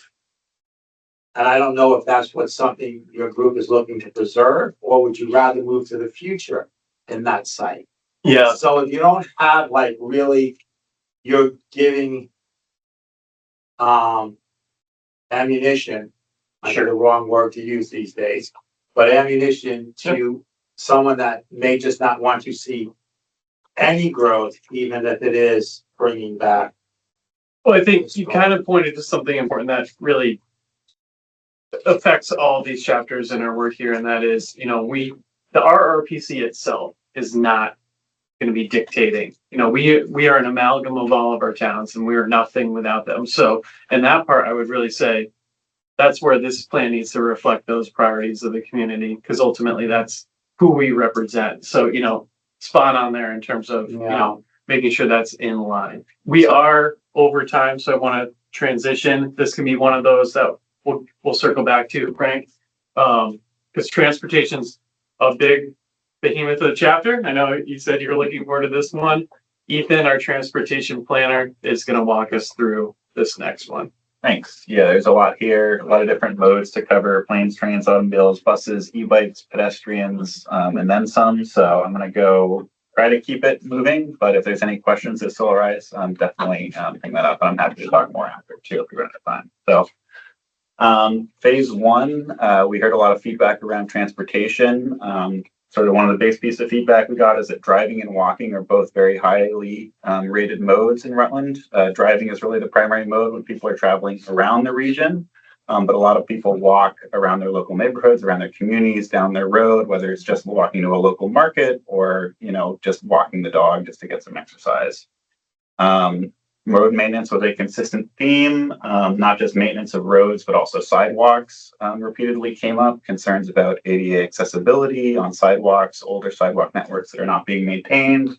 and I don't know if that's what something your group is looking to preserve, or would you rather move to the future in that site? Yeah, So if you don't have like really, you're giving ammunition, I know the wrong word to use these days, but ammunition to someone that may just not want to see any growth, even if it is bringing back. Well, I think you kind of pointed to something important that really affects all these chapters in our work here, and that is, the RRPC itself is not going to be dictating. We are an amalgam of all of our towns, and we are nothing without them. So, in that part, I would really say that's where this plan needs to reflect those priorities of the community, because ultimately that's who we represent. So, spot on there in terms of making sure that's in line. We are over time, so I want to transition. This can be one of those that we'll circle back to, Frank, because transportation's a big behemoth of the chapter. I know you said you're looking forward to this one. Ethan, our transportation planner, is going to walk us through this next one. Thanks. Yeah, there's a lot here, a lot of different modes to cover: planes, trains, automobiles, buses, e-bikes, pedestrians, and then some. So I'm going to go try to keep it moving, but if there's any questions that still arise, definitely bring that up. I'm happy to talk more after too if we run out of time. So phase one, we heard a lot of feedback around transportation. Sort of one of the biggest pieces of feedback we got is that driving and walking are both very highly rated modes in Rutland. Driving is really the primary mode when people are traveling around the region, but a lot of people walk around their local neighborhoods, around their communities, down their road, whether it's just walking to a local market or, just walking the dog just to get some exercise. Road maintenance was a consistent theme, not just maintenance of roads, but also sidewalks repeatedly came up. Concerns about ADA accessibility on sidewalks, older sidewalk networks that are not being maintained.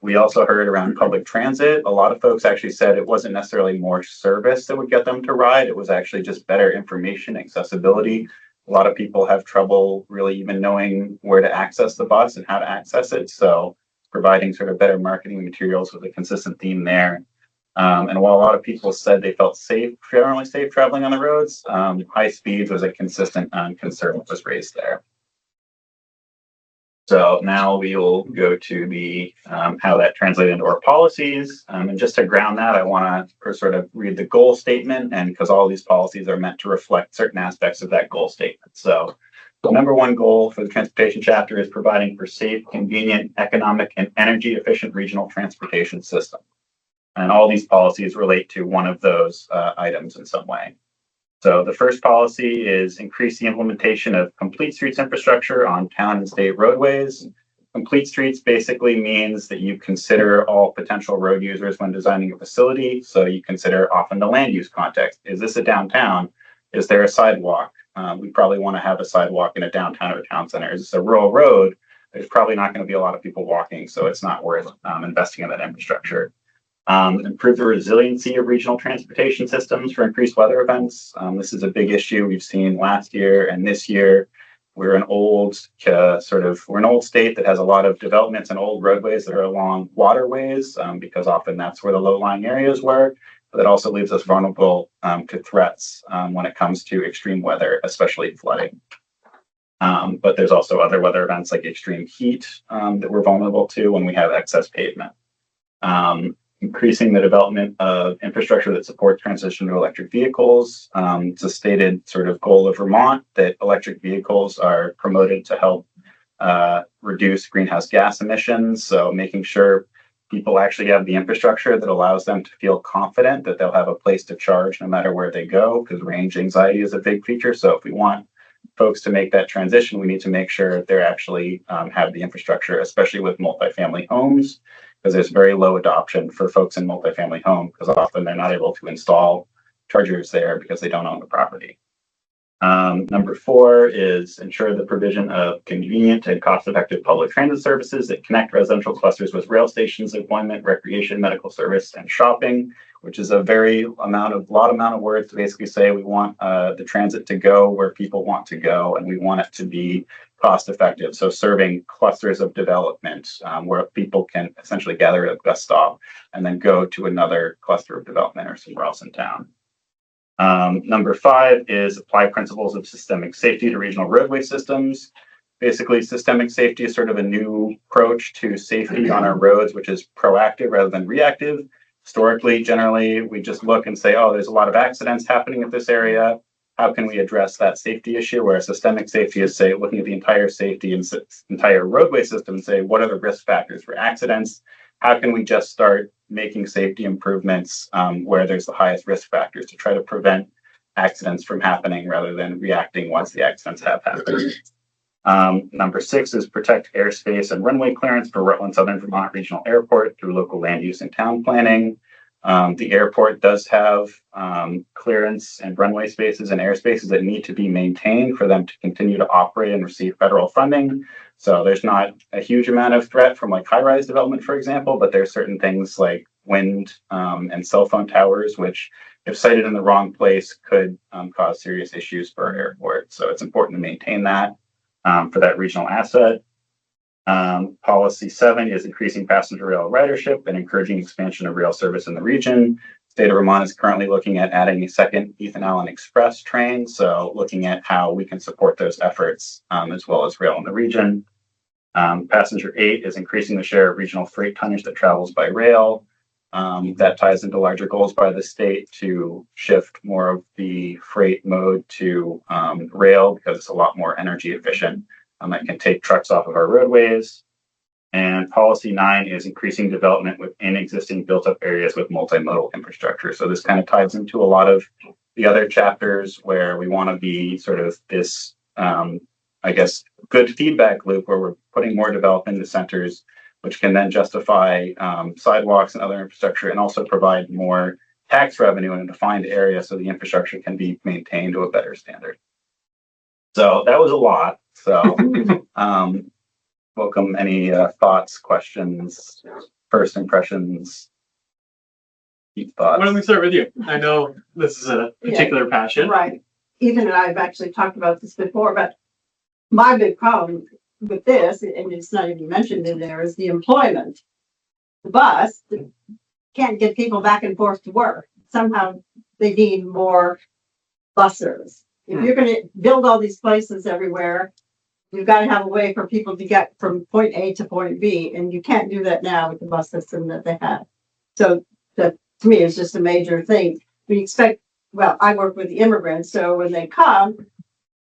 We also heard around public transit. A lot of folks actually said it wasn't necessarily more service that would get them to ride. It was actually just better information, accessibility. A lot of people have trouble really even knowing where to access the bus and how to access it. So providing sort of better marketing materials was a consistent theme there. And while a lot of people said they felt generally safe traveling on the roads, high speeds was a consistent concern that was raised there. So now we will go to the how that translated into our policies. And just to ground that, I want to sort of read the goal statement, and because all these policies are meant to reflect certain aspects of that goal statement. So the number one goal for the transportation chapter is providing for safe, convenient, economic, and energy efficient regional transportation system. And all these policies relate to one of those items in some way. So the first policy is increase the implementation of complete streets infrastructure on town and state roadways. Complete streets basically means that you consider all potential road users when designing a facility. So you consider often the land use context. Is this a downtown? Is there a sidewalk? We probably want to have a sidewalk in a downtown or a town center. Is this a rural road? There's probably not going to be a lot of people walking, so it's not worth investing in that infrastructure. Improve the resiliency of regional transportation systems for increased weather events. This is a big issue we've seen last year and this year. We're an old state that has a lot of developments and old roadways that are along waterways because often that's where the low-lying areas were. But that also leaves us vulnerable to threats when it comes to extreme weather, especially flooding. But there's also other weather events like extreme heat that we're vulnerable to when we have excess pavement. Increasing the development of infrastructure that supports transition to electric vehicles. It's a stated sort of goal of Vermont that electric vehicles are promoted to help reduce greenhouse gas emissions. So making sure people actually have the infrastructure that allows them to feel confident that they'll have a place to charge no matter where they go, because range anxiety is a big feature. So if we want folks to make that transition, we need to make sure they actually have the infrastructure, especially with multifamily homes, because there's very low adoption for folks in multifamily home because often they're not able to install chargers there because they don't own the property. Number 4 is ensure the provision of convenient and cost-effective public transit services that connect residential clusters with rail stations, employment, recreation, medical service, and shopping, which is a lot amount of words to basically say we want the transit to go where people want to go, and we want it to be cost-effective. So serving clusters of development where people can essentially gather at a bus stop and then go to another cluster of development or somewhere else in town. Number 5 is apply principles of systemic safety to regional roadway systems. Basically, systemic safety is sort of a new approach to safety on our roads, which is proactive rather than reactive. Historically, generally, we just look and say, oh, there's a lot of accidents happening at this area. How can we address that safety issue? Whereas systemic safety is, say, looking at the entire safety and entire roadway system and say, what are the risk factors for accidents? How can we just start making safety improvements where there's the highest risk factors to try to prevent accidents from happening rather than reacting once the accidents have happened. Number 6 is protect airspace and runway clearance for Rutland Southern Vermont Regional Airport through local land use and town planning. The airport does have clearance and runway spaces and airspaces that need to be maintained for them to continue to operate and receive federal funding. So there's not a huge amount of threat from like high-rise development, for example, but there's certain things like wind and cell phone towers, which if sited in the wrong place could cause serious issues for our airport. So it's important to maintain that for that regional asset. Policy 7 is increasing passenger rail ridership and encouraging expansion of rail service in the region. State of Vermont is currently looking at adding a second Ethan Allen Express train. So looking at how we can support those efforts as well as rail in the region. Passenger 8 is increasing the share of regional freight tonnage that travels by rail. That ties into larger goals by the state to shift more of the freight mode to rail because it's a lot more energy efficient. That can take trucks off of our roadways. And policy 9 is increasing development within existing built up areas with multimodal infrastructure. So this kind of ties into a lot of the other chapters where we want to be sort of this, I guess, good feedback loop where we're putting more development into centers, which can then justify sidewalks and other infrastructure and also provide more tax revenue in a defined area so the infrastructure can be maintained to a better standard. So that was a lot. So welcome any thoughts, questions, first impressions, deep thoughts. Why don't we start with you? I know this is a particular passion. Right. Ethan and I have actually talked about this before, but my big problem with this, and it's not even mentioned in there, is the employment. The bus can't get people back and forth to work. Somehow they need more bus service. If you're going to build all these places everywhere, you've got to have a way for people to get from point A to point B, and you can't do that now with the bus system that they have. So that, to me, is just a major thing. We expect, well, I work with the immigrants, so when they come,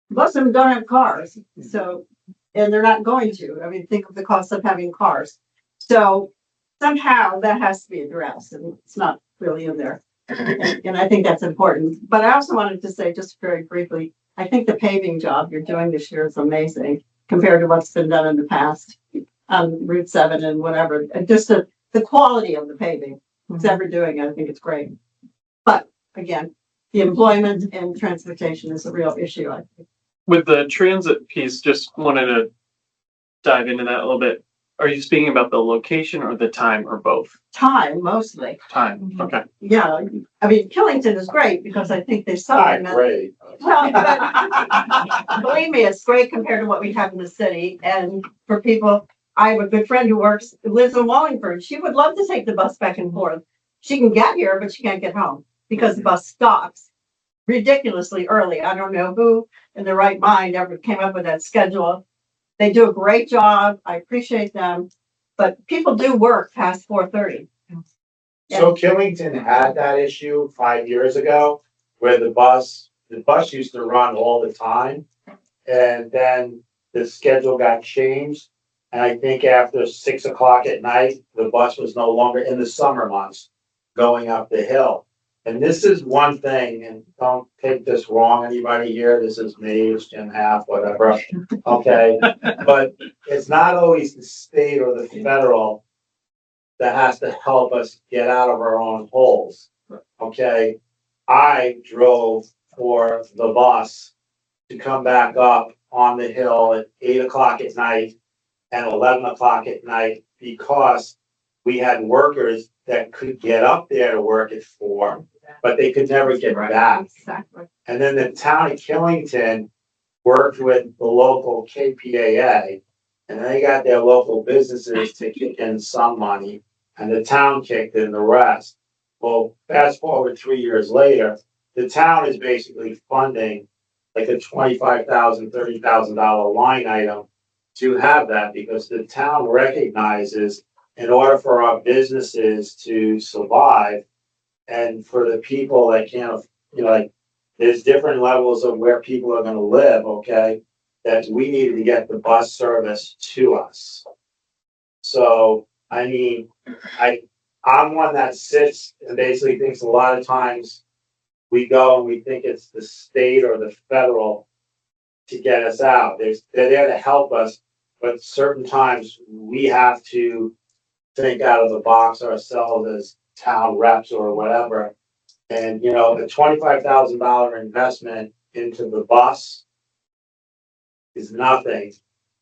most of them don't have cars. So, and they're not going to. I mean, think of the cost of having cars. So somehow that has to be addressed, and it's not really in there. And I think that's important. But I also wanted to say, just very briefly, I think the paving job you're doing this year is amazing compared to what's been done in the past on Route 7 and whatever. And just the quality of the paving, who's ever doing it, I think it's great. But again, the employment and transportation is a real issue, I think. With the transit piece, just wanted to dive into that a little bit. Are you speaking about the location or the time or both? Time, mostly. Time, okay. Yeah, I mean, Killington is great because I think they supplement. Great. Well, but believe me, it's great compared to what we have in the city. And for people, I have a good friend who lives in Wallingford. She would love to take the bus back and forth. She can get here, but she can't get home because the bus stops ridiculously early. I don't know who in their right mind ever came up with that schedule. They do a great job. I appreciate them, but people do work past 4:30. So Killington had that issue 5 years ago where the bus used to run all the time. And then the schedule got changed. And I think after 6 o'clock at night, the bus was no longer in the summer months going up the hill. And this is one thing, and don't take this wrong, anybody here, this is me, it's Jim Half, whatever, okay? But it's not always the state or the federal that has to help us get out of our own holes, okay? I drove for the bus to come back up on the hill at 8 o'clock at night and 11 o'clock at night because we had workers that could get up there to work at 4, but they could never get back. Exactly. And then the town of Killington worked with the local KPAA, and they got their local businesses to kick in some money, and the town kicked in the rest. Well, fast forward 3 years later, the town is basically funding like a $25,000, $30,000 line item to have that, because the town recognizes in order for our businesses to survive and for the people that can't, like, there's different levels of where people are gonna live, okay? That we needed to get the bus service to us. So, I mean, I'm one that sits and basically thinks a lot of times we go and we think it's the state or the federal to get us out. They're there to help us, but certain times we have to think out of the box ourselves as town reps or whatever. And, a $25,000 investment into the bus is nothing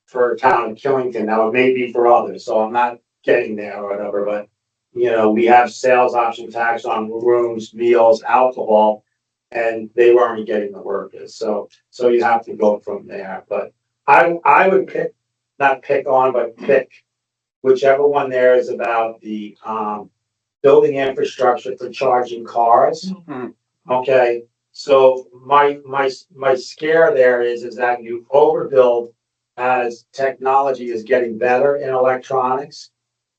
for a town of Killington. Now, it may be for others, so I'm not getting there or whatever, but, we have sales option tax on rooms, meals, alcohol, and they weren't getting the workers. So you have to go from there. But I would pick whichever one there is about the, building infrastructure for charging cars. Mhm. Okay, so my scare there is that you overbuild as technology is getting better in electronics.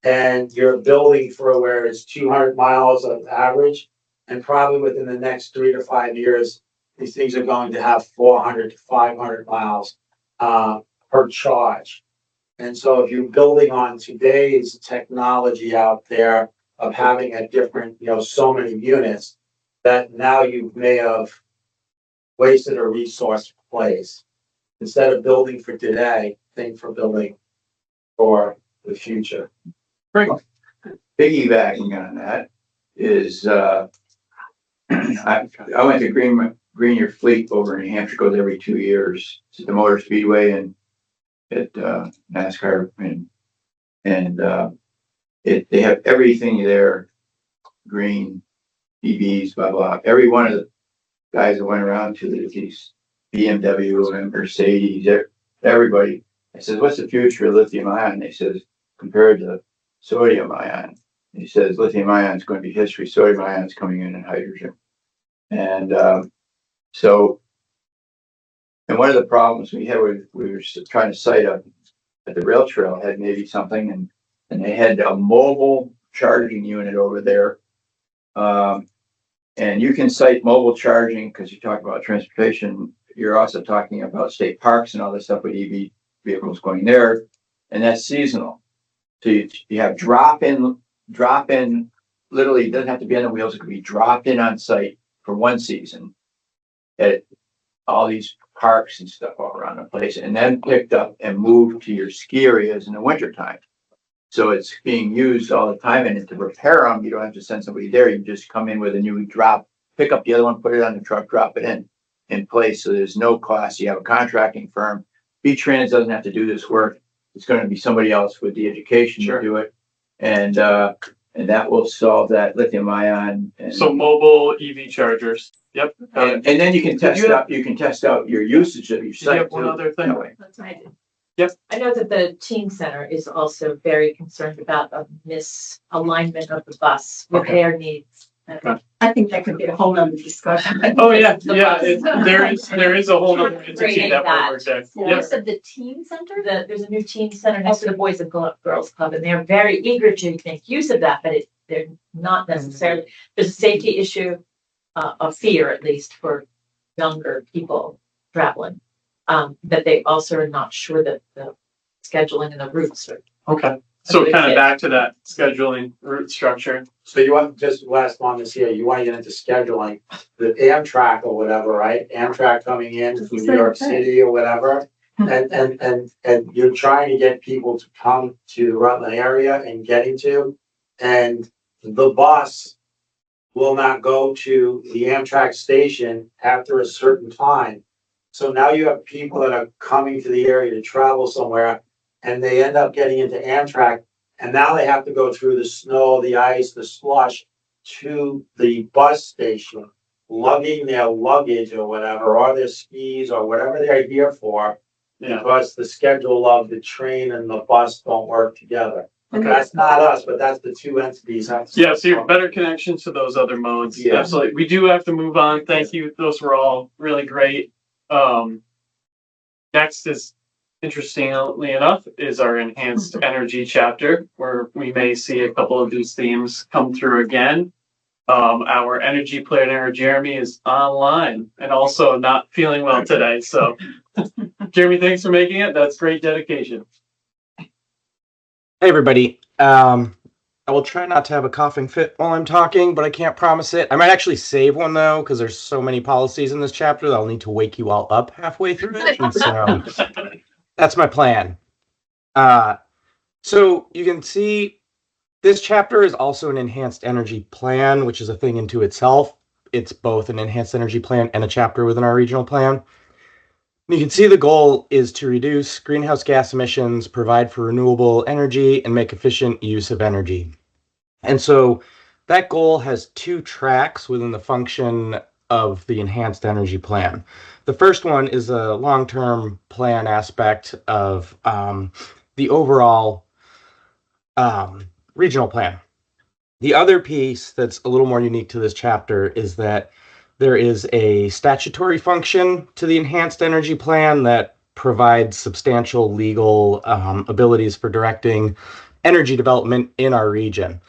And you're building for where it's 200 miles of average. And probably within the next 3 to 5 years, these things are going to have 400 to 500 miles per charge. And so if you're building on today's technology out there of having a different, so many units, that now you may have wasted a resource place. Instead of building for today, think for building for the future. Great. Piggybacking on that is, I went to Green Your Fleet over in New Hampshire, goes every 2 years. It's at the Motor Speedway and at NASCAR and they have everything there, green, EVs, blah, blah. Every one of the guys that went around to these BMW and Mercedes, everybody, I said, what's the future of lithium ion? They says, compared to sodium ion. He says, lithium ion is going to be history. Sodium ion is coming in hydrogen. And and one of the problems we had, we were trying to site up at the rail trail had maybe something, and they had a mobile charging unit over there. And you can cite mobile charging because you talk about transportation. You're also talking about state parks and all this stuff with EV vehicles going there, and that's seasonal. So you have drop in, literally, it doesn't have to be on the wheels. It could be dropped in on site for one season at all these parks and stuff all around the place, and then picked up and moved to your ski areas in the wintertime. So it's being used all the time, and to repair them, you don't have to send somebody there. You just come in with a new drop, pick up the other one, put it on the truck, drop it in place. So there's no cost. You have a contracting firm. B-Trans doesn't have to do this work. It's going to be somebody else with the education to do it. And that will solve that lithium ion. So mobile EV chargers. Yep. And then you can test out your usage of your Did you site. have one too, other thing? that way. That's what I did. Yep. I know that the teen center is also very concerned about a misalignment of the bus with Okay. their needs. I think that could be a whole nother discussion. Oh, yeah, The yeah, bus. there is a whole other entity Creating that that. will work there. Yeah. Yep. Said the teen center? There's a new teen center next to the Boys and Girls Club, and they're very eager to make use of that, but they're not necessarily, there's a safety issue, a fear at least for younger people traveling. That they also are not sure that the scheduling and the routes are. Okay, so good kind of fit. back to that scheduling route structure. So you want, just last one this year, you want to get into scheduling, the Amtrak or whatever, right? Amtrak coming in from New York City or whatever. And you're trying to get people to come to the Rutland area and getting to, and the bus will not go to the Amtrak station after a certain time. So now you have people that are coming to the area to travel somewhere, and they end up getting into Amtrak, and now they have to go through the snow, the ice, the slush to the bus station, lugging their luggage or whatever, or their skis or whatever they're here for, because the schedule of the train and the bus don't work together. And That's not us, but that's the two entities. Yeah, so you have better connection to those other modes. Yeah. Absolutely. We do have to move on. Thank you. Those were all really great. Next is, interestingly enough, is our enhanced energy chapter, where we may see a couple of these themes come through again. Our energy planner, Jeremy, is online and also not feeling well today. So, Jeremy, thanks for making it. That's great dedication. Hey everybody. I will try not to have a coughing fit while I'm talking, but I can't promise it. I might actually save one though, because there's so many policies in this chapter that I'll need to wake you all up halfway through it. And so that's my plan. So you can see this chapter is also an enhanced energy plan, which is a thing into itself. It's both an enhanced energy plan and a chapter within our regional plan. You can see the goal is to reduce greenhouse gas emissions, provide for renewable energy, and make efficient use of energy. And so that goal has two tracks within the function of the enhanced energy plan. The first one is a long-term plan aspect of the overall regional plan. The other piece that's a little more unique to this chapter is that there is a statutory function to the enhanced energy plan that provides substantial legal abilities for directing energy development in our region.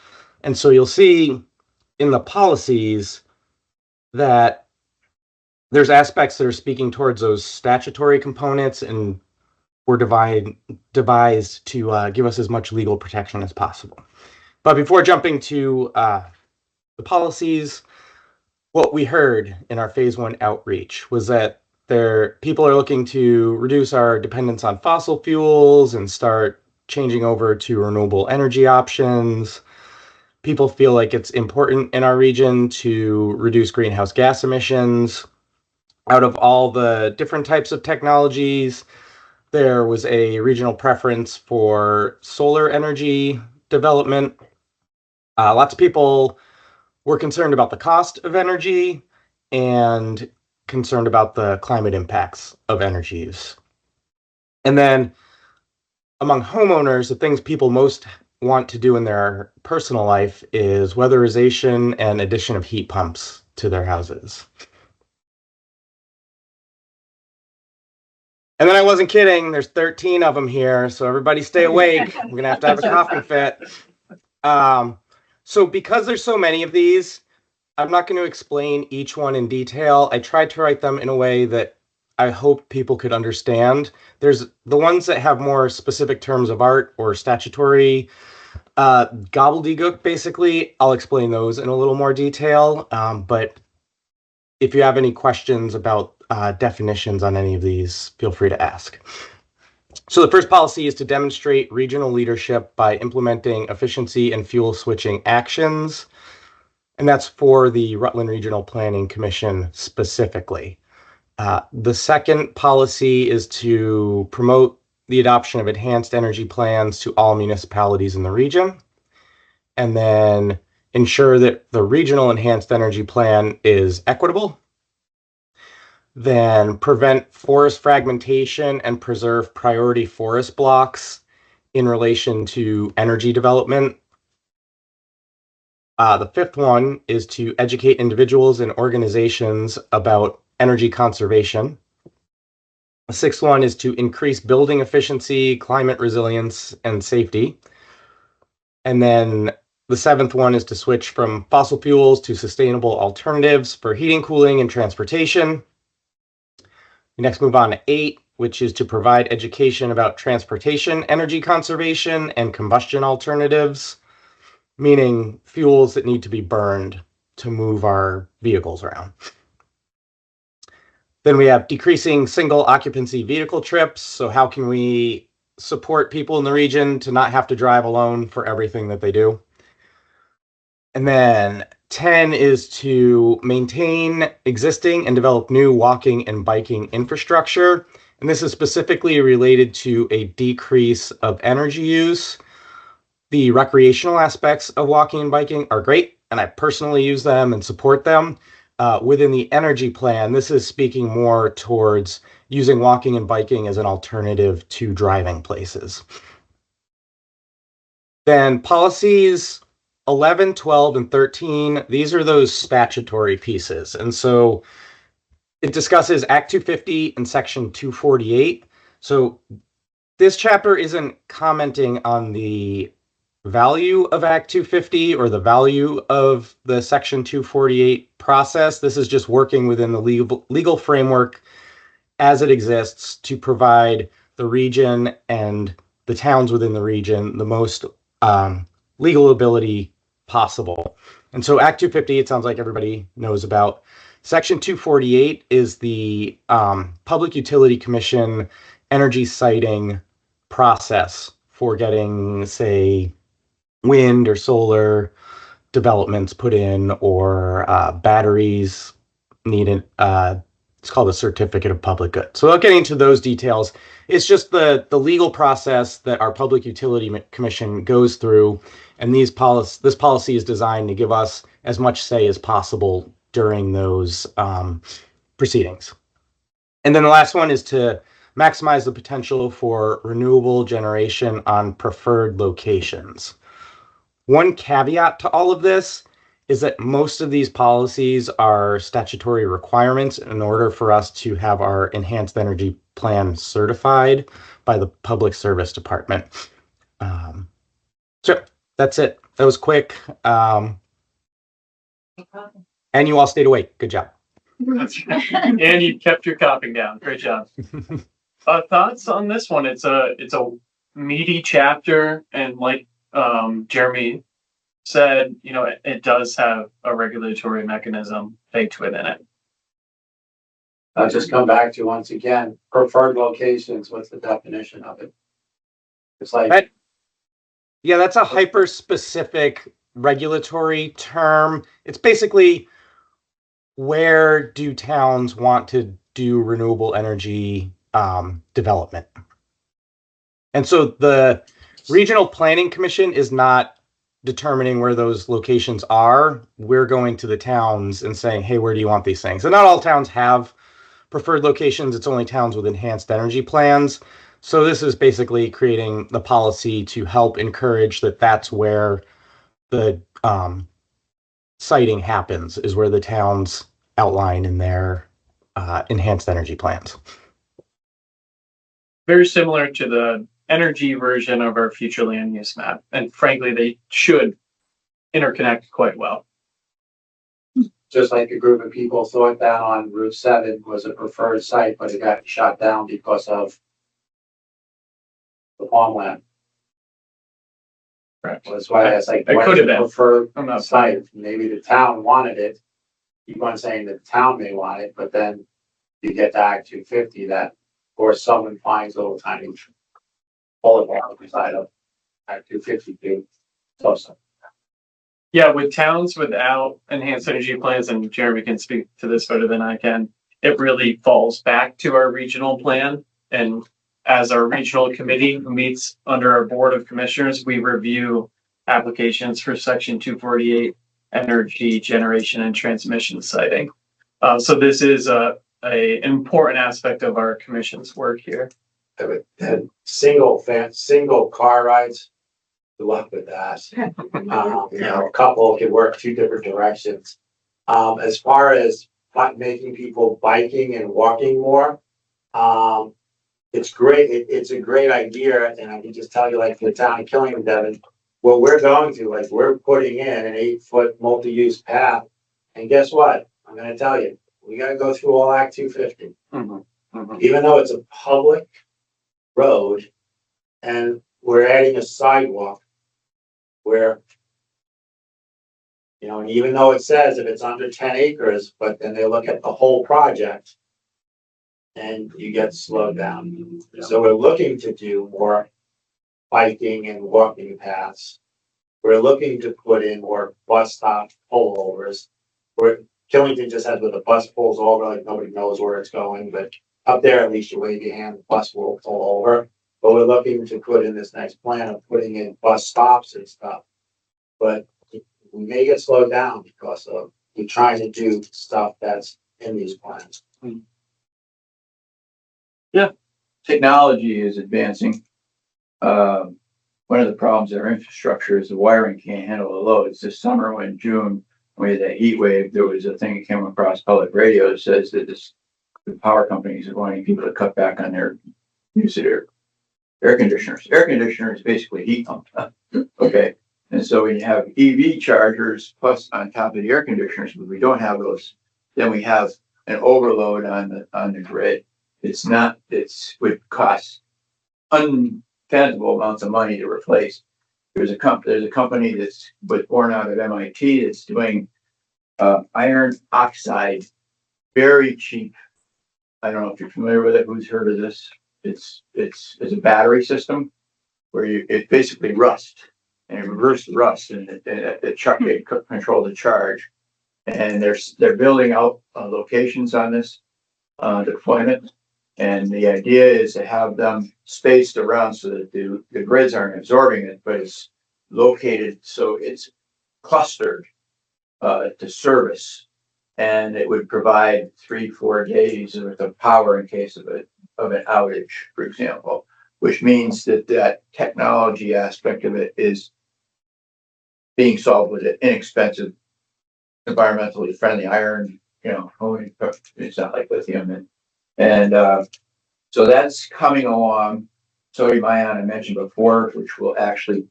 And so you'll see in the policies that there's aspects that are speaking towards those statutory components and were devised to give us as much legal protection as possible. But before jumping to the policies, what we heard in our phase 1 outreach was that people are looking to reduce our dependence on fossil fuels and start changing over to renewable energy options. People feel like it's important in our region to reduce greenhouse gas emissions. Out of all the different types of technologies, there was a regional preference for solar energy development. Lots of people were concerned about the cost of energy and concerned about the climate impacts of energy use. And then among homeowners, the things people most want to do in their personal life is weatherization and addition of heat pumps to their houses. And then I wasn't kidding, there's 13 of them here, so everybody stay awake. We're gonna have a coughing fit. So because there's so many of these, I'm not going to explain each one in detail. I tried to write them in a way that I hope people could understand. There's the ones that have more specific terms of art or statutory gobbledygook, basically. I'll explain those in a little more detail. But if you have any questions about definitions on any of these, feel free to ask. So the first policy is to demonstrate regional leadership by implementing efficiency and fuel switching actions. And that's for the Rutland Regional Planning Commission specifically. The second policy is to promote the adoption of enhanced energy plans to all municipalities in the region. And then ensure that the regional enhanced energy plan is equitable. Then prevent forest fragmentation and preserve priority forest blocks in relation to energy development. The fifth one is to educate individuals and organizations about energy conservation. The sixth one is to increase building efficiency, climate resilience, and safety. And then the seventh one is to switch from fossil fuels to sustainable alternatives for heating, cooling, and transportation. We next move on to 8, which is to provide education about transportation, energy conservation, and combustion alternatives, meaning fuels that need to be burned to move our vehicles around. Then we have decreasing single occupancy vehicle trips. So how can we support people in the region to not have to drive alone for everything that they do? And then 10 is to maintain existing and develop new walking and biking infrastructure. And this is specifically related to a decrease of energy use. The recreational aspects of walking and biking are great, and I personally use them and support them. Within the energy plan, this is speaking more towards using walking and biking as an alternative to driving places. Then policies 11, 12, and 13, these are those statutory pieces. And so it discusses Act 250 and Section 248. So this chapter isn't commenting on the value of Act 250 or the value of the Section 248 process. This is just working within the legal framework as it exists to provide the region and the towns within the region the most legal ability possible. And so Act 250, it sounds like everybody knows about. Section 248 is the Public Utility Commission energy siting process for getting, say, wind or solar developments put in, or batteries needed. It's called a certificate of public good. So without getting into those details, it's just the legal process that our Public Utility Commission goes through, and this policy is designed to give us as much say as possible during those proceedings. And then the last one is to maximize the potential for renewable generation on preferred locations. One caveat to all of this is that most of these policies are statutory requirements in order for us to have our enhanced energy plan certified by the Public Service Department. So that's it. That was quick. No problem. And you all stayed awake. Good job. And you kept your coughing down. Great job. Thoughts on this one? It's a meaty chapter, and like Jeremy said, it does have a regulatory mechanism baked within it. I'll just come back to, once again, preferred locations. What's the definition of it? It's like, Yeah, that's a hyper-specific regulatory term. It's basically, where do towns want to do renewable energy development? And so the Regional Planning Commission is not determining where those locations are. We're going to the towns and saying, hey, where do you want these things? And not all towns have preferred locations. It's only towns with enhanced energy plans. So this is basically creating the policy to help encourage that that's where the siting happens, is where the towns outline in their enhanced energy plans. Very similar to the energy version of our future land use map. And frankly, they should interconnect quite well. just like a group of people thought that on Route 7 was a preferred site, but it got shot down because of the farmland. Correct. Well, that's why it's like, It what could is have a been. preferred I'm not site? Maybe the town wanted it. Keep on saying that the town may want it, but then you get to Act 250 that, or someone finds a little tiny boulevard beside of Act 252. So, Yeah, with towns without enhanced energy plans, and Jeremy can speak to this better than I can, it really falls back to our regional plan. And as our regional committee who meets under our board of commissioners, we review applications for Section 248 energy generation and transmission siting. So this is a important aspect of our commission's work here. and single car rides. Good luck with that. A couple could work two different directions. As far as making people biking and walking more, it's great. It's a great idea, and I can just tell you, like, for the town of Killington, Devon, what we're going to, like, we're putting in an 8-foot multi-use path, and guess what? I'm going to tell you, we got to go through all Act 250, even though it's a public road, and we're adding a sidewalk where, and even though it says if it's under 10 acres, but then they look at the whole project and you get slowed down. So we're looking to do more biking and walking paths. we're looking to put in more bus stop pullovers. Where Killington just has where the bus pulls over, like nobody knows where it's going, but up there, at least you wave your hand, the bus will pull over. But we're looking to put in this next plan of putting in bus stops and stuff. But we may get slowed down because of we trying to do stuff that's in these plans. Technology is advancing. One of the problems in our infrastructure is the wiring can't handle the loads. This summer, when June, we had that heat wave, there was a thing that came across public radio that says that the power companies are wanting people to cut back on their use of their air conditioners. Air conditioner is basically heat pump. Okay. And so when you have EV chargers plus on top of the air conditioners, but we don't have those, then we have an overload on the grid. It would cost unfathomable amounts of money to replace. There's a company that's born out of MIT that's doing iron oxide, very cheap. I don't know if you're familiar with it. Who's heard of this? It's a battery system where it basically rust and it reverse rust and it control the charge. And they're building out locations on this deployment. And the idea is to have them spaced around so that the grids aren't absorbing it, but it's located so it's clustered to service. And it would provide 3-4 days worth of power in case of an outage, for example, which means that technology aspect of it is being solved with an inexpensive, environmentally friendly iron, it's not like lithium and so that's coming along. Sodium ion I mentioned before, which will actually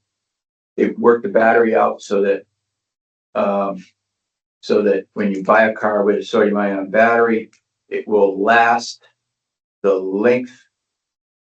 work the battery out so that when you buy a car with a sodium ion battery, it will last the length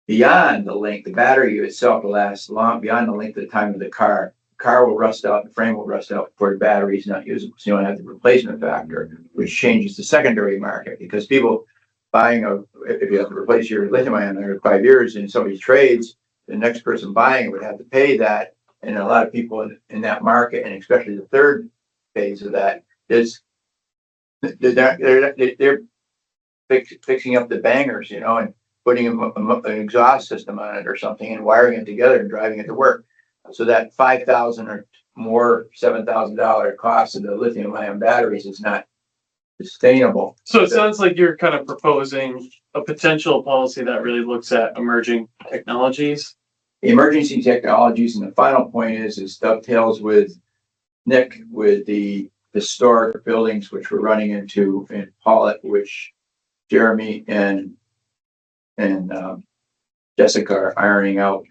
beyond the length. The battery itself will last long beyond the length of the time of the car. The car will rust out, the frame will rust out before the battery is not usable. So you don't have the replacement factor, which changes the secondary market because people buying if you have to replace your lithium ion every 5 years and somebody trades, the next person buying it would have to pay that. And a lot of people in that market, and especially the third phase of that, is they're fixing up the bangers, and putting an exhaust system on it or something and wiring it together and driving it to work. So that $5,000 or more, $7,000 cost of the lithium ion batteries is not sustainable. So it sounds like you're kind of proposing a potential policy that really looks at emerging technologies. Emergency technologies, and the final point is dovetails with Nick with the historic buildings which we're running into in Pollitt, which Jeremy and Jessica are ironing out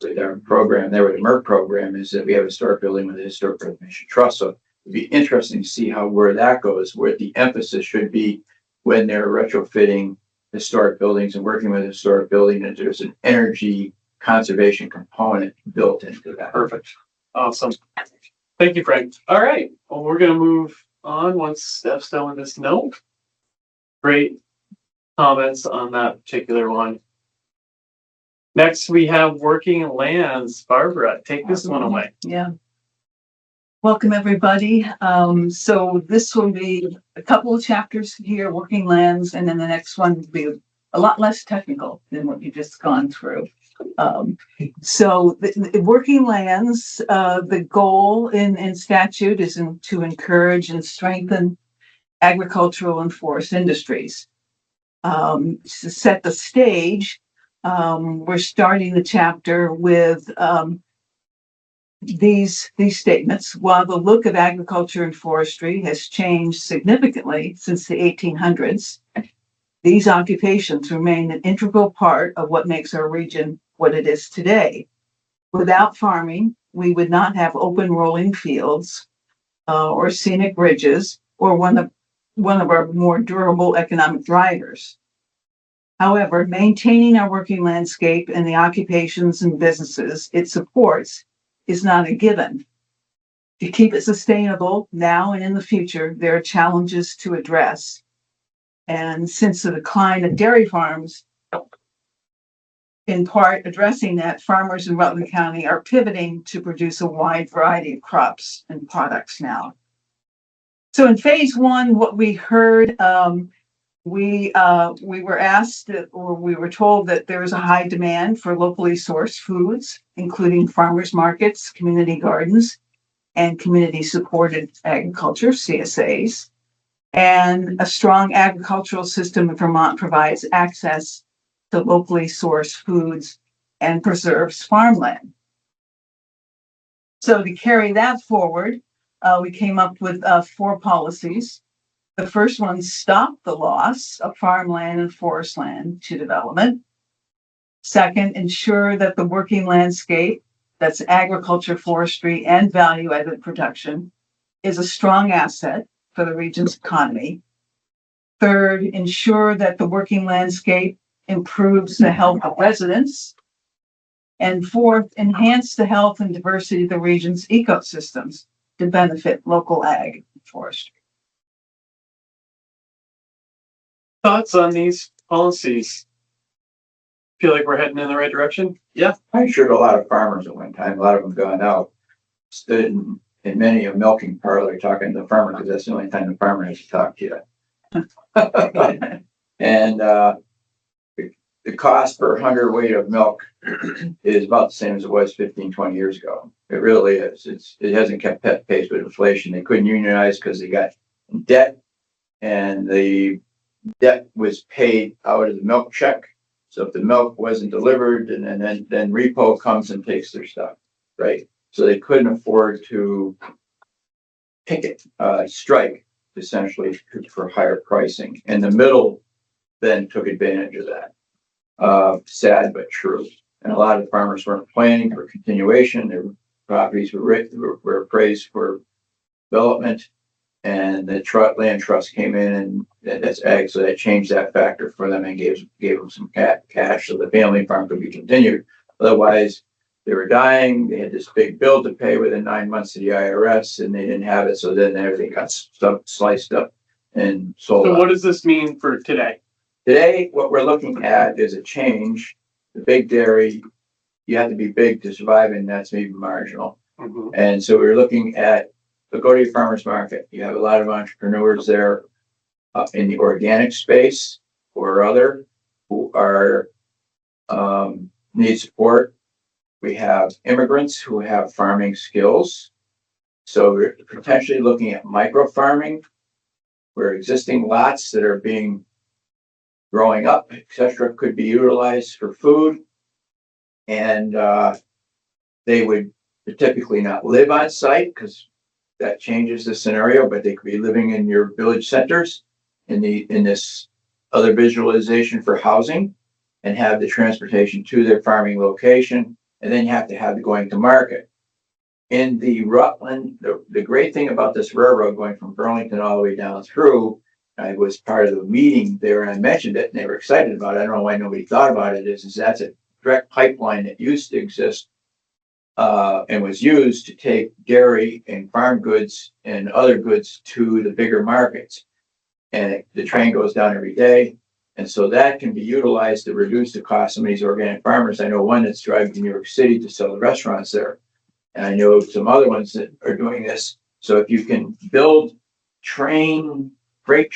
with our program there with the MERC program, is that we have a historic building with a historic preservation trust. So it'd be interesting to see where that goes, where the emphasis should be when they're retrofitting historic buildings and working with a historic building, that there's an energy conservation component built into that. Perfect. Awesome. Thank you, Frank. All right. Well, we're going to move on once Steph's done with this note. Great comments on that particular one. Next, we have working lands. Barbara, take this one away. Yeah. Welcome, everybody. So this will be a couple of chapters here, working lands, and then the next one will be a lot less technical than what you've just gone through. So the working lands, the goal in statute is to encourage and strengthen agricultural and forest industries. To set the stage, we're starting the chapter with these statements. While the look of agriculture and forestry has changed significantly since the 1800s, these occupations remain an integral part of what makes our region what it is today. Without farming, we would not have open rolling fields or scenic ridges or one of our more durable economic drivers. However, maintaining our working landscape and the occupations and businesses it supports is not a given. To keep it sustainable now and in the future, there are challenges to address. And since the decline of dairy farms in part addressing that, farmers in Rutland County are pivoting to produce a wide variety of crops and products now. So in phase one, what we heard, we were asked or we were told that there is a high demand for locally sourced foods, including farmers markets, community gardens, and community supported agriculture, CSAs. And a strong agricultural system in Vermont provides access to locally sourced foods and preserves farmland. So to carry that forward, we came up with 4 policies. The first one, stop the loss of farmland and forest land to development. Second, ensure that the working landscape, that's agriculture, forestry, and value-added production, is a strong asset for the region's economy. Third, ensure that the working landscape improves the health of residents. And fourth, enhance the health and diversity of the region's ecosystems to benefit local ag and forestry. Thoughts on these policies? Feel like we're heading in the right direction? Yeah. I insured a lot of farmers at one time. A lot of them gone out. Stood in many a milking parlor talking to the farmer because that's the only time the farmer has to talk to you. And the cost per hundredweight of milk is about the same as it was 15, 20 years ago. It really is. It hasn't kept pace with inflation. They couldn't unionize because they got in debt, and the debt was paid out of the milk check. So if the milk wasn't delivered, and then repo comes and takes their stuff, right? So they couldn't afford to picket, strike, essentially, for higher pricing. And the middle then took advantage of that. Sad but true. And a lot of farmers weren't planning for continuation. Their properties were appraised for development, and the land trust came in, and that's ag, so that changed that factor for them and gave them some cash so the family farm could be continued. Otherwise, they were dying. They had this big bill to pay within 9 months to the IRS, and they didn't have it. So then everything got sliced up and sold. So what does this mean for today? Today, what we're looking at is a change. The big dairy, you have to be big to survive, and that's maybe marginal. Mm-hmm. And so we're looking at, go to your farmer's market. You have a lot of entrepreneurs there in the organic space or other who are need support. We have immigrants who have farming skills. So we're potentially looking at micro farming, where existing lots that are being growing up, etc., could be utilized for food. And they would typically not live on site because that changes the scenario, but they could be living in your village centers in this other visualization for housing, and have the transportation to their farming location. And then you have to have the going to market. In the Rutland, the great thing about this railroad going from Burlington all the way down through, I was part of the meeting there and I mentioned it and they were excited about it. I don't know why nobody thought about it, is that's a direct pipeline that used to exist and was used to take dairy and farm goods and other goods to the bigger markets. And the train goes down every day. And so that can be utilized to reduce the cost of some of these organic farmers. I know one that's driving to New York City to sell the restaurants there. And I know some other ones that are doing this. So if you can build freight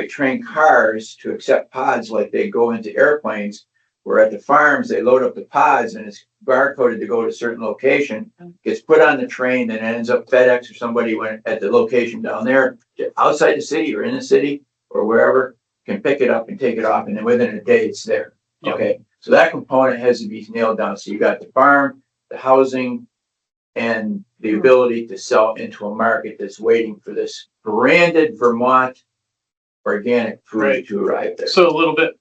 train cars to accept pods like they go into airplanes, where at the farms they load up the pods and it's barcoded to go to a certain location, gets put on the train, then ends up FedEx or somebody went at the location down there outside the city or in the city or wherever, can pick it up and take it off, and then within a day it's there. Yep. Okay, so that component has to be nailed down. So you got the farm, the housing, and the ability to sell into a market that's waiting for this branded Vermont organic food Right. to arrive there. So a little bit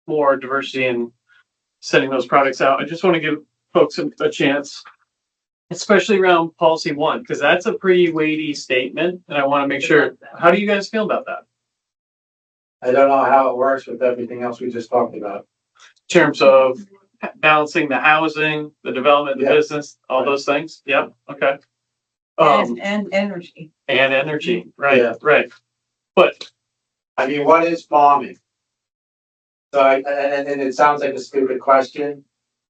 more diversity in sending those products out. I just want to give folks a chance, especially around policy 1, because that's a pretty weighty statement. And I want to make sure, how do you guys feel about that? I don't know how it works with everything else we just talked about. In terms of balancing the housing, the development, the Yeah. business, all Right. those things? Yep. Okay. And energy. And energy. Right. Yeah. Right. But I mean, what is farming? So and it sounds like a stupid question,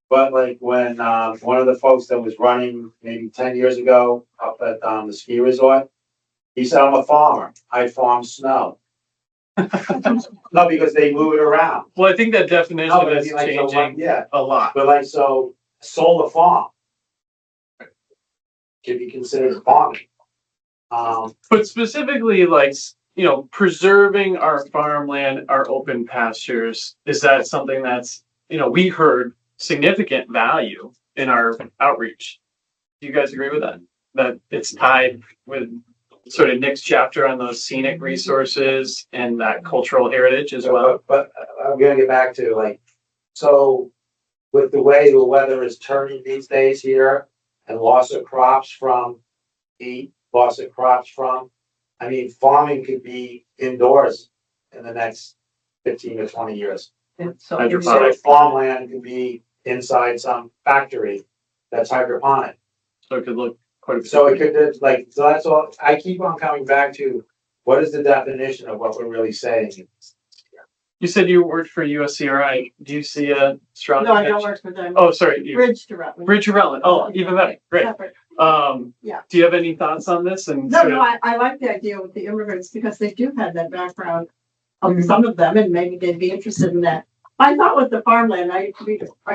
but like when, one of the folks that was running maybe 10 years ago up at, the ski resort, he said, I'm a farmer. I farm snow. No, because they move it around. Well, I think that definition No, but I is mean, like, so changing yeah, a lot. but like, so solar farm can be considered farming. But specifically, like, you know, preserving our farmland, our open pastures, is that something that's, you know, we heard significant value in our outreach. Do you guys agree with that? That it's tied with sort of Nick's chapter on those scenic resources and that cultural heritage as well? But I'm gonna get back to like, so with the way the weather is turning these days here and loss of crops from heat, loss of crops from, I mean, farming could be indoors in the next 15 to 20 years. So Hydroponic. So farmland could be inside some factory that's hydroponic. So it could look quite a bit. So it could, like, so that's all, I keep on coming back to, what is the definition of what we're really saying? You said you worked for USCRI. Do you see a strong No, I don't connection? work for them. Oh, sorry. Bridge to Rutland. Bridge to Rutland. Oh, even better. Great. Separate. Yeah. Do you have any thoughts on this? And No, sort of- no, I like the idea with the immigrants because they do have that background of some of them, and maybe they'd be interested in that. I thought with the farmland, I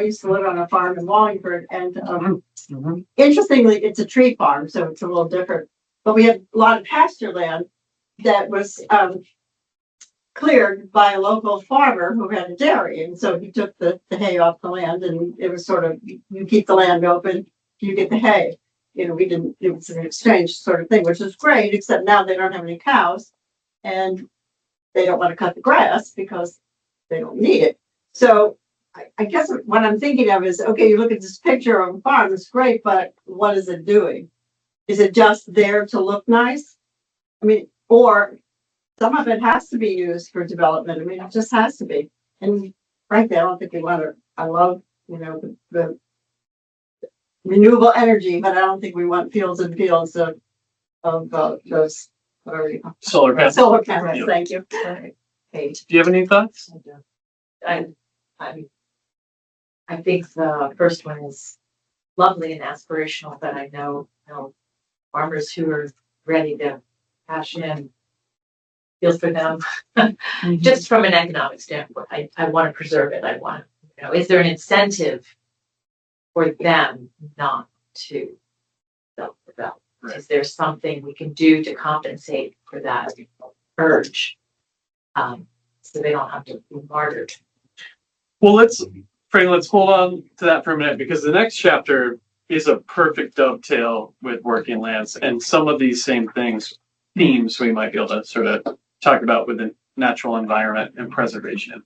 used to live on a farm in Wallingford, and Mhm. interestingly, it's a tree farm, so it's a little different. But we had a lot of pasture land that was cleared by a local farmer who had a dairy, and so he took the hay off the land, and it was sort of, you keep the land open, you get the hay. You know, we didn't, it was an exchange sort of thing, which is great, except now they don't have any cows, and they don't want to cut the grass because they don't need it. So I guess what I'm thinking of is, okay, you look at this picture of a farm, it's great, but what is it doing? Is it just there to look nice? I mean, or some of it has to be used for development. I mean, it just has to be. And frankly, I don't think we want to, I love, you know, the renewable energy, but I don't think we want fields and fields of those, whatever you call Solar panels. solar panels, Yeah. thank you. Okay. Do you have any thoughts? I think the first one is lovely and aspirational, but I know farmers who are ready to cash in, feels for them. Just from an economic standpoint, I want to preserve it. I want, is there an incentive for them not to self-develop? Right. Is there something we can do to compensate for that urge? So they don't have to be martyred. Well, Frank, let's hold on to that for a minute because the next chapter is a perfect dovetail with working lands and some of these same themes we might be able to sort of talk about with the natural environment and preservation.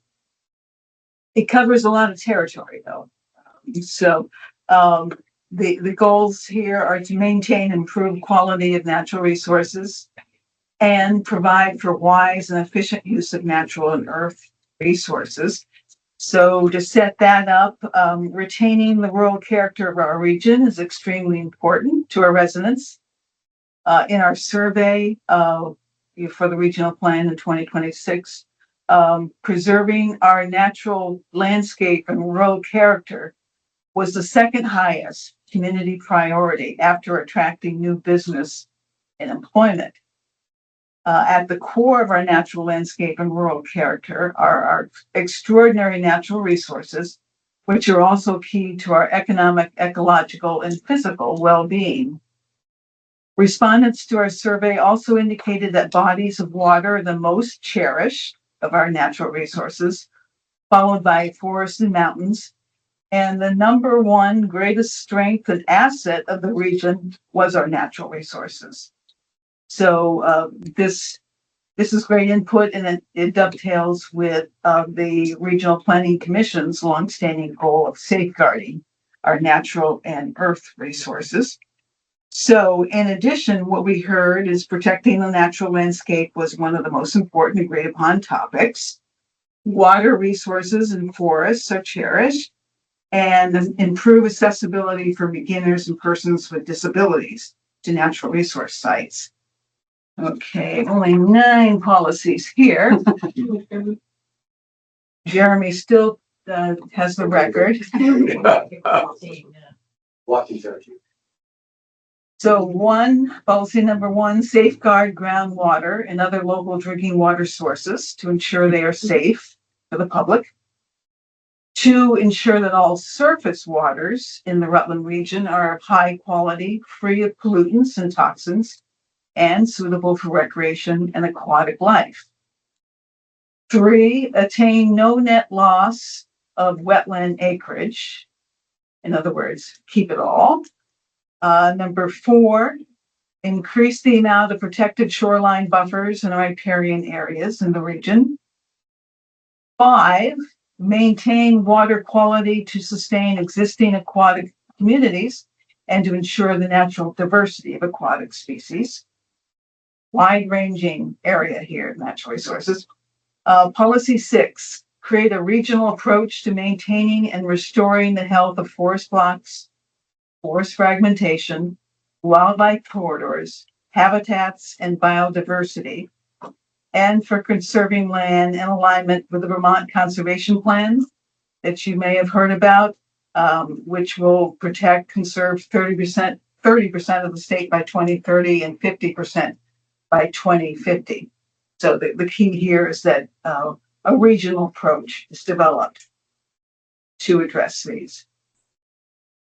It covers a lot of territory though. So the goals here are to maintain and improve quality of natural resources and provide for wise and efficient use of natural and earth resources. So to set that up, retaining the rural character of our region is extremely important to our residents. In our survey for the regional plan in 2026, preserving our natural landscape and rural character was the second highest community priority after attracting new business and employment. At the core of our natural landscape and rural character are our extraordinary natural resources, which are also key to our economic, ecological, and physical well-being. Respondents to our survey also indicated that bodies of water are the most cherished of our natural resources, followed by forests and mountains. And the number one greatest strength and asset of the region was our natural resources. So this is great input, and it dovetails with the Regional Planning Commission's longstanding goal of safeguarding our natural and earth resources. So in addition, what we heard is protecting the natural landscape was one of the most important agreed upon topics. Water resources and forests are cherished, and improve accessibility for beginners and persons with disabilities to natural resource sites. Okay, only 9 policies here. Jeremy still has the record. Lucky 13. So policy number one, safeguard groundwater and other local drinking water sources to ensure they are safe for the public. 2, ensure that all surface waters in the Rutland region are of high quality, free of pollutants and toxins, and suitable for recreation and aquatic life. 3, attain no net loss of wetland acreage. In other words, keep it all. Number 4, increase the amount of protected shoreline buffers and riparian areas in the region. 5, maintain water quality to sustain existing aquatic communities and to ensure the natural diversity of aquatic species. Wide-ranging area here, natural resources. Policy 6, create a regional approach to maintaining and restoring the health of forest blocks, forest fragmentation, wildlife corridors, habitats, and biodiversity, and for conserving land in alignment with the Vermont Conservation Plan that you may have heard about, which will protect, conserve 30% of the state by 2030 and 50% by 2050. So the key here is that a regional approach is developed to address these.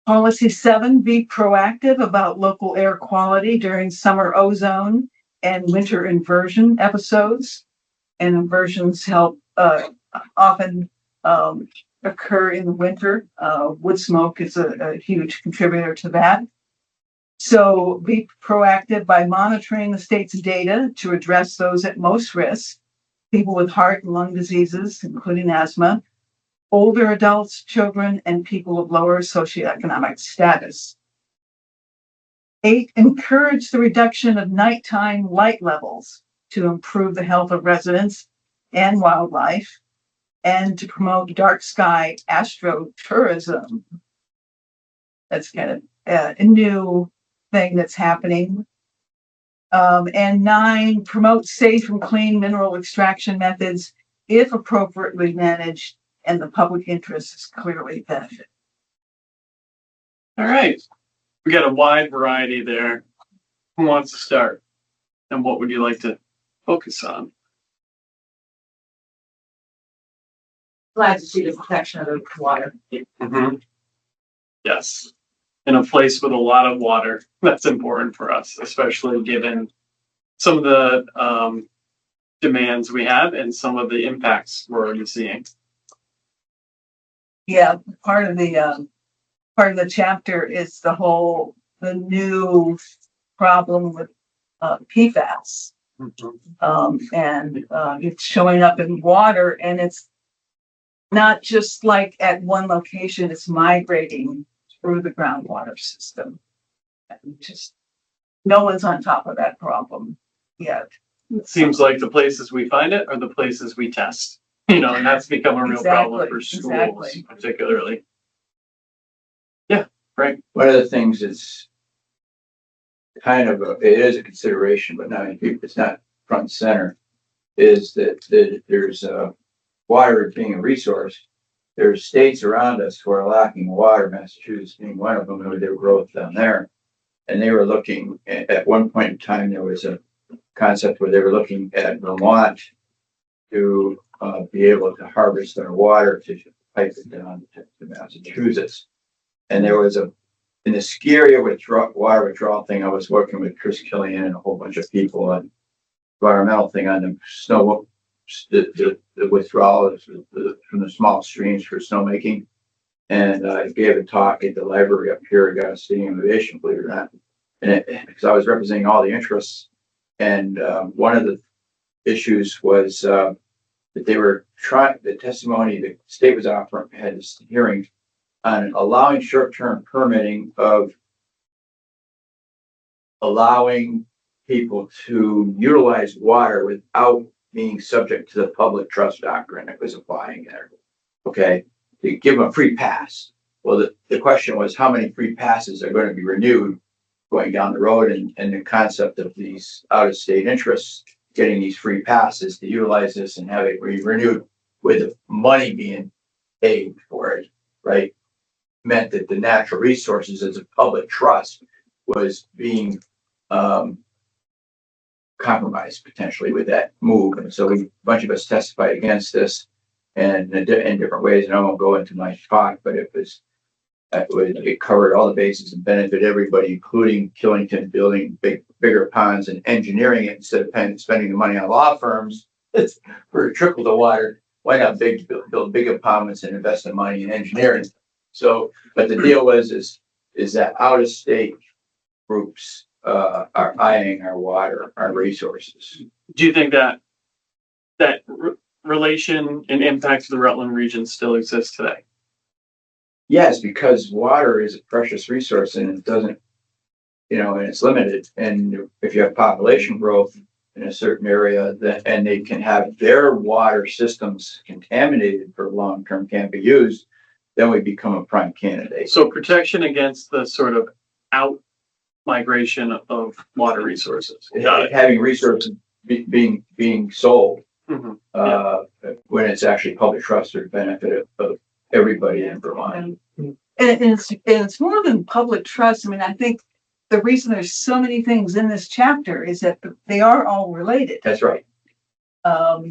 Policy 7, be proactive about local air quality during summer ozone and winter inversion episodes. And inversions help often occur in the winter. Wood smoke is a huge contributor to that. So be proactive by monitoring the state's data to address those at most risk, people with heart and lung diseases, including asthma, older adults, children, and people of lower socioeconomic status. 8, encourage the reduction of nighttime light levels to improve the health of residents and wildlife, and to promote dark sky astrotourism. That's kind of a new thing that's happening. And 9, promote safe and clean mineral extraction methods if appropriately managed and the public interest is clearly benefited. All right. We got a wide variety there. Who wants to start? And what would you like to focus on? Glad to see the protection of the water. Mm-hmm. Yes. In a place with a lot of water, that's important for us, especially given some of the demands we have and some of the impacts we're already seeing. Yeah, part of the chapter is the new problem with PFAS. And it's showing up in water, and it's not just like at one location, it's migrating through the groundwater system. And just no one's on top of that problem yet. It seems like the places we find it are the places we test, and that's become a real problem for schools, particularly. Yeah, right. One of the things that's kind of it is a consideration, but it's not front and center, is that there's water being a resource. There's states around us who are lacking water, Massachusetts being one of them, with their growth down there. And they were looking at one point in time, there was a concept where they were looking at Vermont to be able to harvest their water to pipe it down to Massachusetts. And there was in the ski area water withdrawal thing, I was working with Chris Killian and a whole bunch of people on environmental thing on the snow, the withdrawal from the small streams for snowmaking. And I gave a talk at the library up here. I got a standing ovation, believe it or not. And because I was representing all the interests. And one of the issues was that they were trying, the testimony the state was offering, had this hearing on allowing short-term permitting of allowing people to utilize water without being subject to the public trust doctrine that was applying there. Okay, to give them a free pass. Well, the question was how many free passes are going to be renewed going down the road, and the concept of these out-of-state interests getting these free passes to utilize this and have it renewed with the money being paid for it, right? Meant that the natural resources as a public trust was being compromised potentially with that move. And so a bunch of us testified against this and in different ways. And I won't go into my talk, but it covered all the bases and benefit everybody, including Killington building bigger ponds and engineering it instead of spending the money on law firms for trickle the water. Why not build big impoundments and invest the money in engineering? So, but the deal is that out of state groups are eyeing our water, our resources. Do you think that relation and impact to the Rutland region still exists today? Yes, because water is a precious resource and it doesn't, and it's limited. And if you have population growth in a certain area and they can have their water systems contaminated for long-term, can't be used, then we become a prime candidate. So protection against the sort of out migration of water resources. Having resources being sold Mhm. when it's actually public trust or benefit of everybody in Vermont. And it's more than public trust. I mean, I think the reason there's so many things in this chapter is that they are all related. That's right.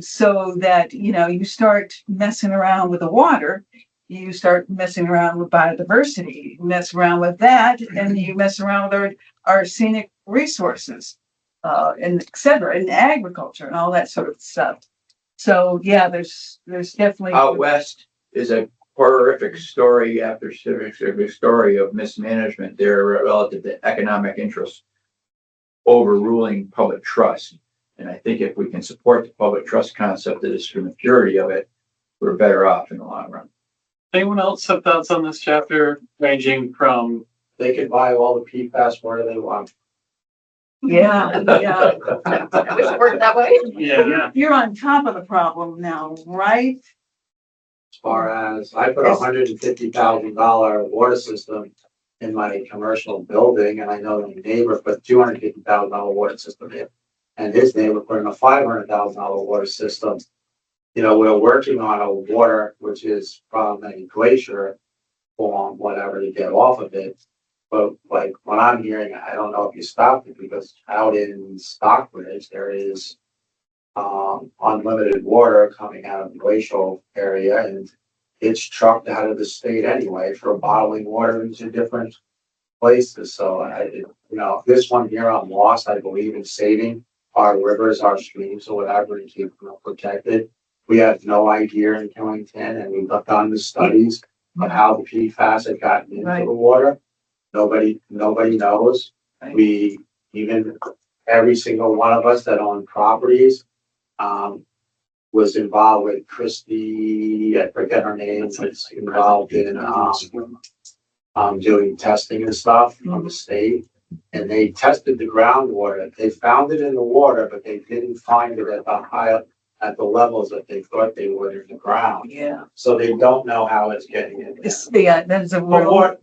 So that, you start messing around with the water, you start messing around with biodiversity, you mess around with that, and you mess around with our scenic resources, and et cetera, and agriculture and all that sort of stuff. So yeah, there's definitely Out west is a horrific story after story of mismanagement there relative to economic interests overruling public trust. And I think if we can support the public trust concept that is from the purity of it, we're better off in the long run. Anyone else have thoughts on this chapter, ranging from They could buy all the PFAS where they want. yeah. I wish it worked that way. You're on top of the problem now, right? As far as I put $150,000 water system in my commercial building, and I know the neighbor put $250,000 water system in, and his neighbor put in a $500,000 water system. We're working on a water which is from a glacier form, whatever, to get off of it. But like what I'm hearing, I don't know if you stopped it, because out in Stockbridge there is unlimited water coming out of the glacial area, and it's trucked out of the state anyway for bottling water into different places. So this one here I'm lost, I believe in saving our rivers, our streams, or whatever, to keep them protected. We have no idea in Killington, and we've done the studies of how the PFAS had gotten into the water. Nobody knows. Every single one of us that own properties was involved with Christy, I forget her name, was involved in doing testing and stuff from the state. And they tested the groundwater. They found it in the water, but they didn't find it at the levels that they thought they would in the ground. Yeah. So they don't know how it's getting in there. That is a But real.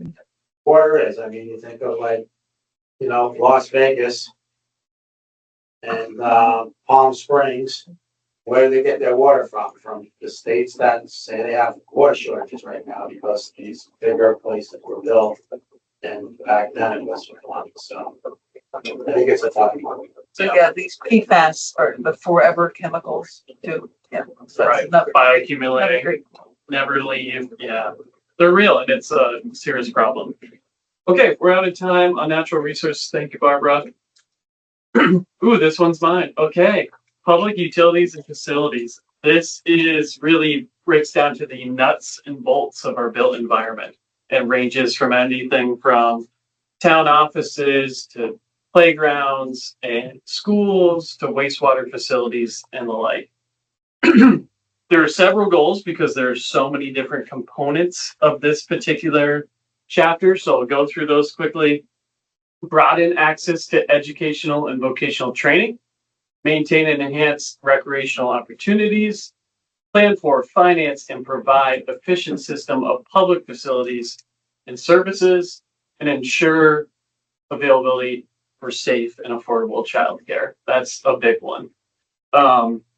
water is, you think of Las Vegas and Palm Springs. Where do they get their water from? From the states that say they have water shortages right now because these bigger places were built, and back then it was one. So I think it's a tough one. So yeah, these PFAS are the forever chemicals too. Yeah. So that's another bioaccumulating, great. never leave. Yeah, they're real, and it's a serious problem. Okay, we're out of time on natural resources. Thank you, Barbara. Ooh, this one's mine. Okay, public utilities and facilities. This really breaks down to the nuts and bolts of our built environment, and ranges from anything from town offices to playgrounds and schools to wastewater facilities and the like. There are several goals because there are so many different components of this particular chapter, so I'll go through those quickly. Broaden access to educational and vocational training, maintain and enhance recreational opportunities, plan for, finance, and provide efficient system of public facilities and services, and ensure availability for safe and affordable childcare. That's a big one.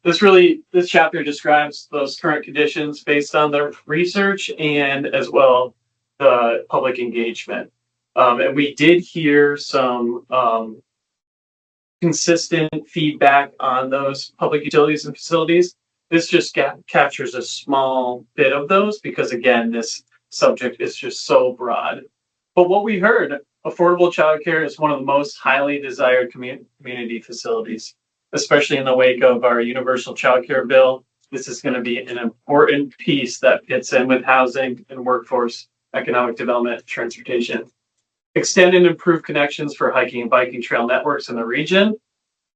This chapter describes those current conditions based on the research and as well the public engagement. And we did hear some consistent feedback on those public utilities and facilities. This just captures a small bit of those because, again, this subject is just so broad. But what we heard, affordable childcare is one of the most highly desired community facilities, especially in the wake of our universal childcare bill. This is going to be an important piece that fits in with housing and workforce, economic development, transportation. Extend and improve connections for hiking and biking trail networks in the region.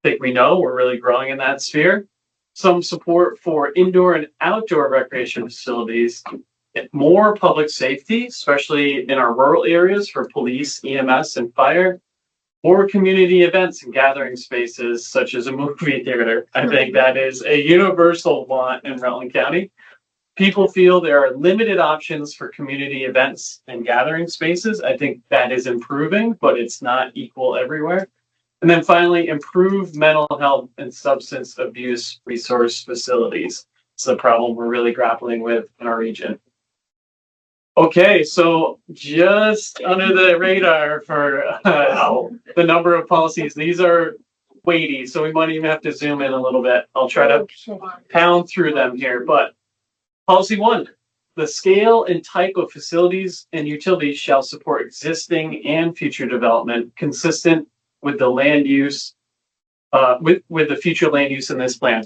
I think we know we're really growing in that sphere. Some support for indoor and outdoor recreation facilities. More public safety, especially in our rural areas for police, EMS, and fire. More community events and gathering spaces, such as a movie theater. I think that is a universal want in Rutland County. People feel there are limited options for community events and gathering spaces. I think that is improving, but it's not equal everywhere. And then finally, improve mental health and substance abuse resource facilities. It's a problem we're really grappling with in our region. Okay, so just under the radar for the number of policies, these are weighty, so we might even have to zoom in a little bit. I'll try to pound through them here, but policy 1, the scale and type of facilities and utilities shall support existing and future development consistent with the land use, with the future land use in this plan.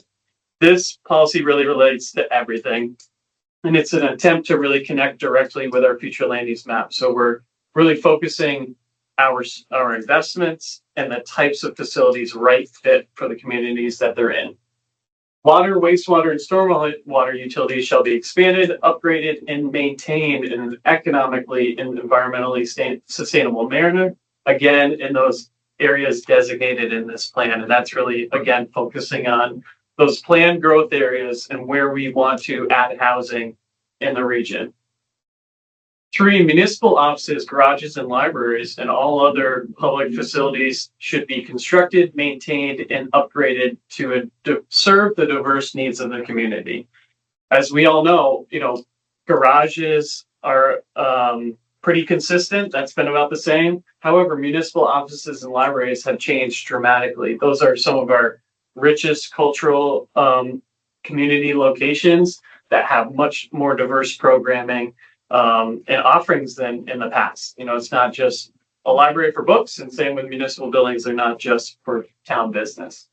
This policy really relates to everything. And it's an attempt to really connect directly with our future land use map. So we're really focusing our investments and the types of facilities right fit for the communities that they're in. Water, wastewater, and stormwater utilities shall be expanded, upgraded, and maintained in an economically and environmentally sustainable manner. Again, in those areas designated in this plan. And that's really, again, focusing on those planned growth areas and where we want to add housing in the region. 3, municipal offices, garages, and libraries and all other public facilities should be constructed, maintained, and upgraded to serve the diverse needs of the community. As we all know, garages are pretty consistent. That's been about the same. However, municipal offices and libraries have changed dramatically. Those are some of our richest cultural community locations that have much more diverse programming and offerings than in the past. It's not just a library for books, and same with municipal buildings. They're not just for town business.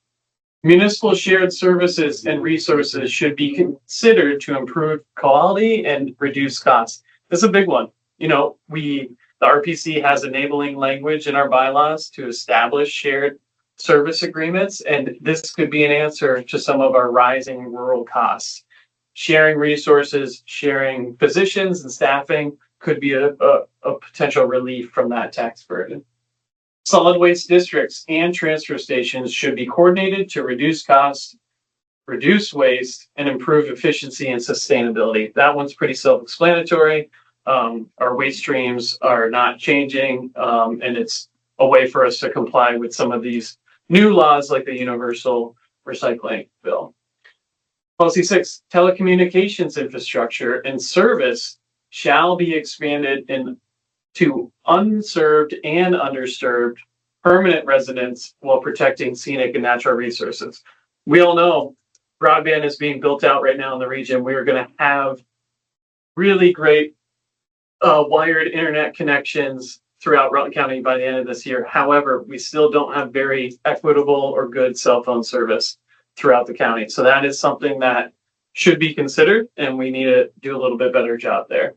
Municipal shared services and resources should be considered to improve quality and reduce costs. This is a big one. The RPC has enabling language in our bylaws to establish shared service agreements, and this could be an answer to some of our rising rural costs. Sharing resources, sharing physicians and staffing could be a potential relief from that tax burden. Solid waste districts and transfer stations should be coordinated to reduce costs, reduce waste, and improve efficiency and sustainability. That one's pretty self-explanatory. Our waste streams are not changing, and it's a way for us to comply with some of these new laws like the Universal Recycling Bill. Policy 6, telecommunications infrastructure and service shall be expanded to unserved and underserved permanent residents while protecting scenic and natural resources. We all know broadband is being built out right now in the region. We are going to have really great wired internet connections throughout Rutland County by the end of this year. However, we still don't have very equitable or good cell phone service throughout the county. So that is something that should be considered, and we need to do a little bit better job there.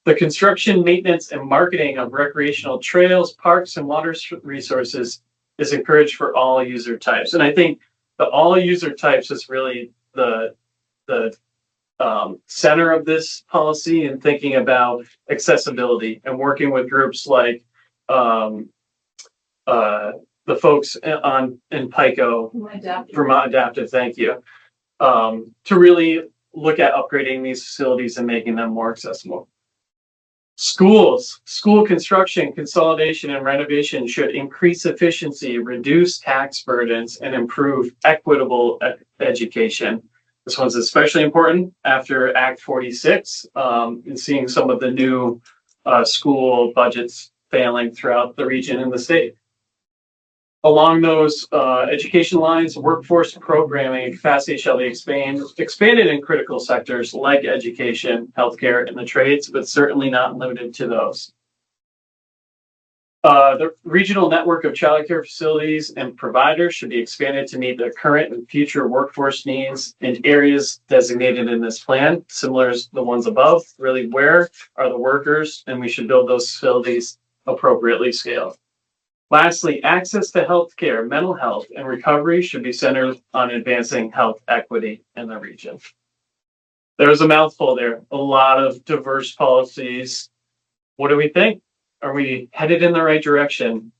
The construction, maintenance, and marketing of recreational trails, parks, and water resources is encouraged for all user types. And I think the all user types is really the center of this policy and thinking about accessibility and working with groups like the folks in PICO, Vermont Adaptive, thank you, to really look at upgrading these facilities and making them more accessible. School construction, consolidation, and renovation should increase efficiency, reduce tax burdens, and improve equitable education. This one's especially important after Act 46, and seeing some of the new school budgets failing throughout the region and the state. Along those education lines, workforce programming and capacity shall be expanded in critical sectors like education, healthcare, and the trades, but certainly not limited to those. The regional network of childcare facilities and providers should be expanded to meet the current and future workforce needs in areas designated in this plan, similar as the ones above. Really, where are the workers? And we should build those facilities appropriately scaled. Lastly, access to healthcare, mental health, and recovery should be centered on advancing health equity in the region. There's a mouthful there, a lot of diverse policies. What do we think? Are we headed in the right direction?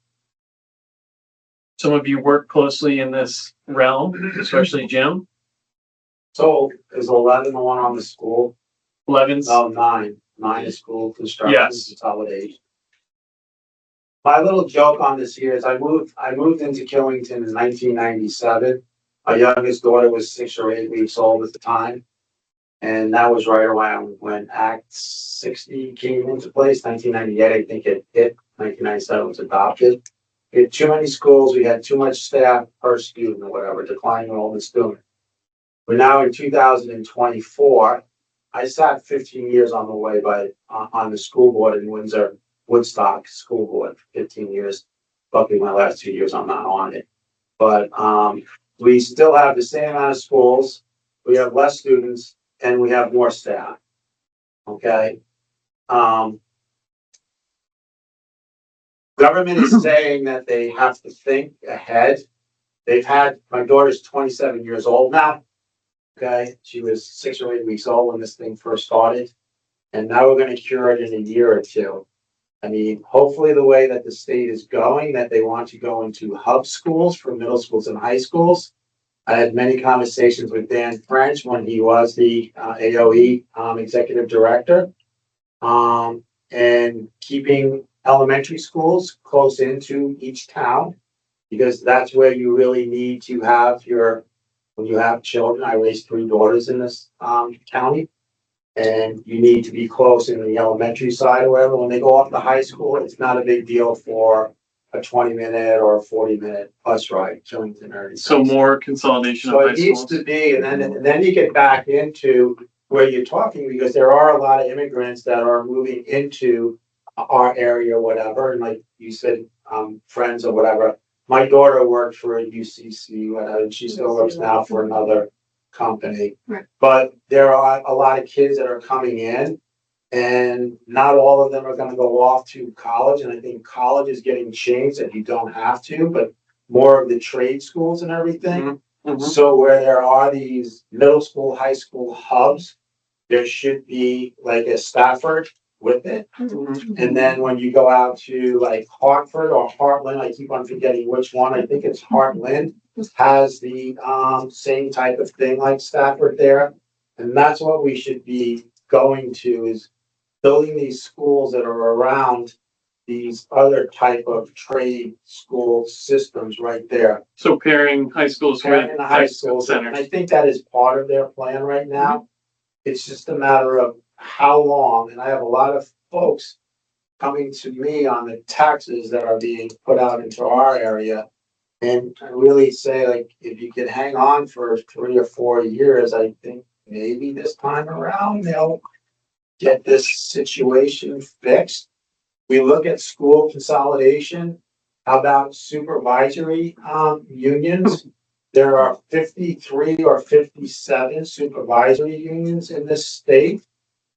Some of you work closely in this realm, especially Jim. So is 11 the one on the school? 11's. Oh, 9. 9 is school construction Yes. consolidation. My little joke on this here is I moved into Killington in 1997. My youngest daughter was 6 or 8 weeks old at the time. And that was right around when Act 60 came into place, 1998, I think it hit, 1997 was adopted. We had too many schools, we had too much staff per student or whatever, declining enrollment student. We're now in 2024. I sat 15 years on the way on the school board in Windsor, Woodstock School Board, 15 years. Luckily, my last 2 years, I'm not on it. But we still have the same amount of schools. We have less students and we have more staff. Okay. Government is saying that they have to think ahead. My daughter's 27 years old now. Okay. She was 6 or 8 weeks old when this thing first started. And now we're going to cure it in a year or two. I mean, hopefully the way that the state is going, that they want to go into hub schools for middle schools and high schools. I had many conversations with Dan French when he was the AOE executive director, and keeping elementary schools close into each town, because that's where you really need to have when you have children. I raised 3 daughters in this county. And you need to be close in the elementary side or whatever. When they go off to high school, it's not a big deal for a 20-minute or a 40-minute bus ride, Killington or anything. So more consolidation So of it high needs schools. to be, and then you get back into where you're talking, because there are a lot of immigrants that are moving into our area or whatever. And like you said, friends or whatever. My daughter worked for a UCC, whatever, and she still works now for another company. Right. But there are a lot of kids that are coming in, and not all of them are going to go off to college. And I think college is getting changed that you don't have to, but more of the trade schools and everything. Mm-hmm. Mm-hmm. So where there are these middle school, high school hubs, there should be like a Stafford with it. Mm-hmm. And then when you go out to like Hartford or Heartland, I keep on forgetting which one. I think it's Heartland, has the same type of thing like Stafford there. And that's what we should be going to, is building these schools that are around these other type of trade school systems right there. So pairing high schools Pairing with the high schools, and centers. I think that is part of their plan right now. It's just a matter of how long, and I have a lot of folks coming to me on the taxes that are being put out into our area. And I really say, like, if you could hang on for 3 or 4 years, I think maybe this time around they'll get this situation fixed. We look at school consolidation. How about supervisory unions? There are 53 or 57 supervisory unions in this state.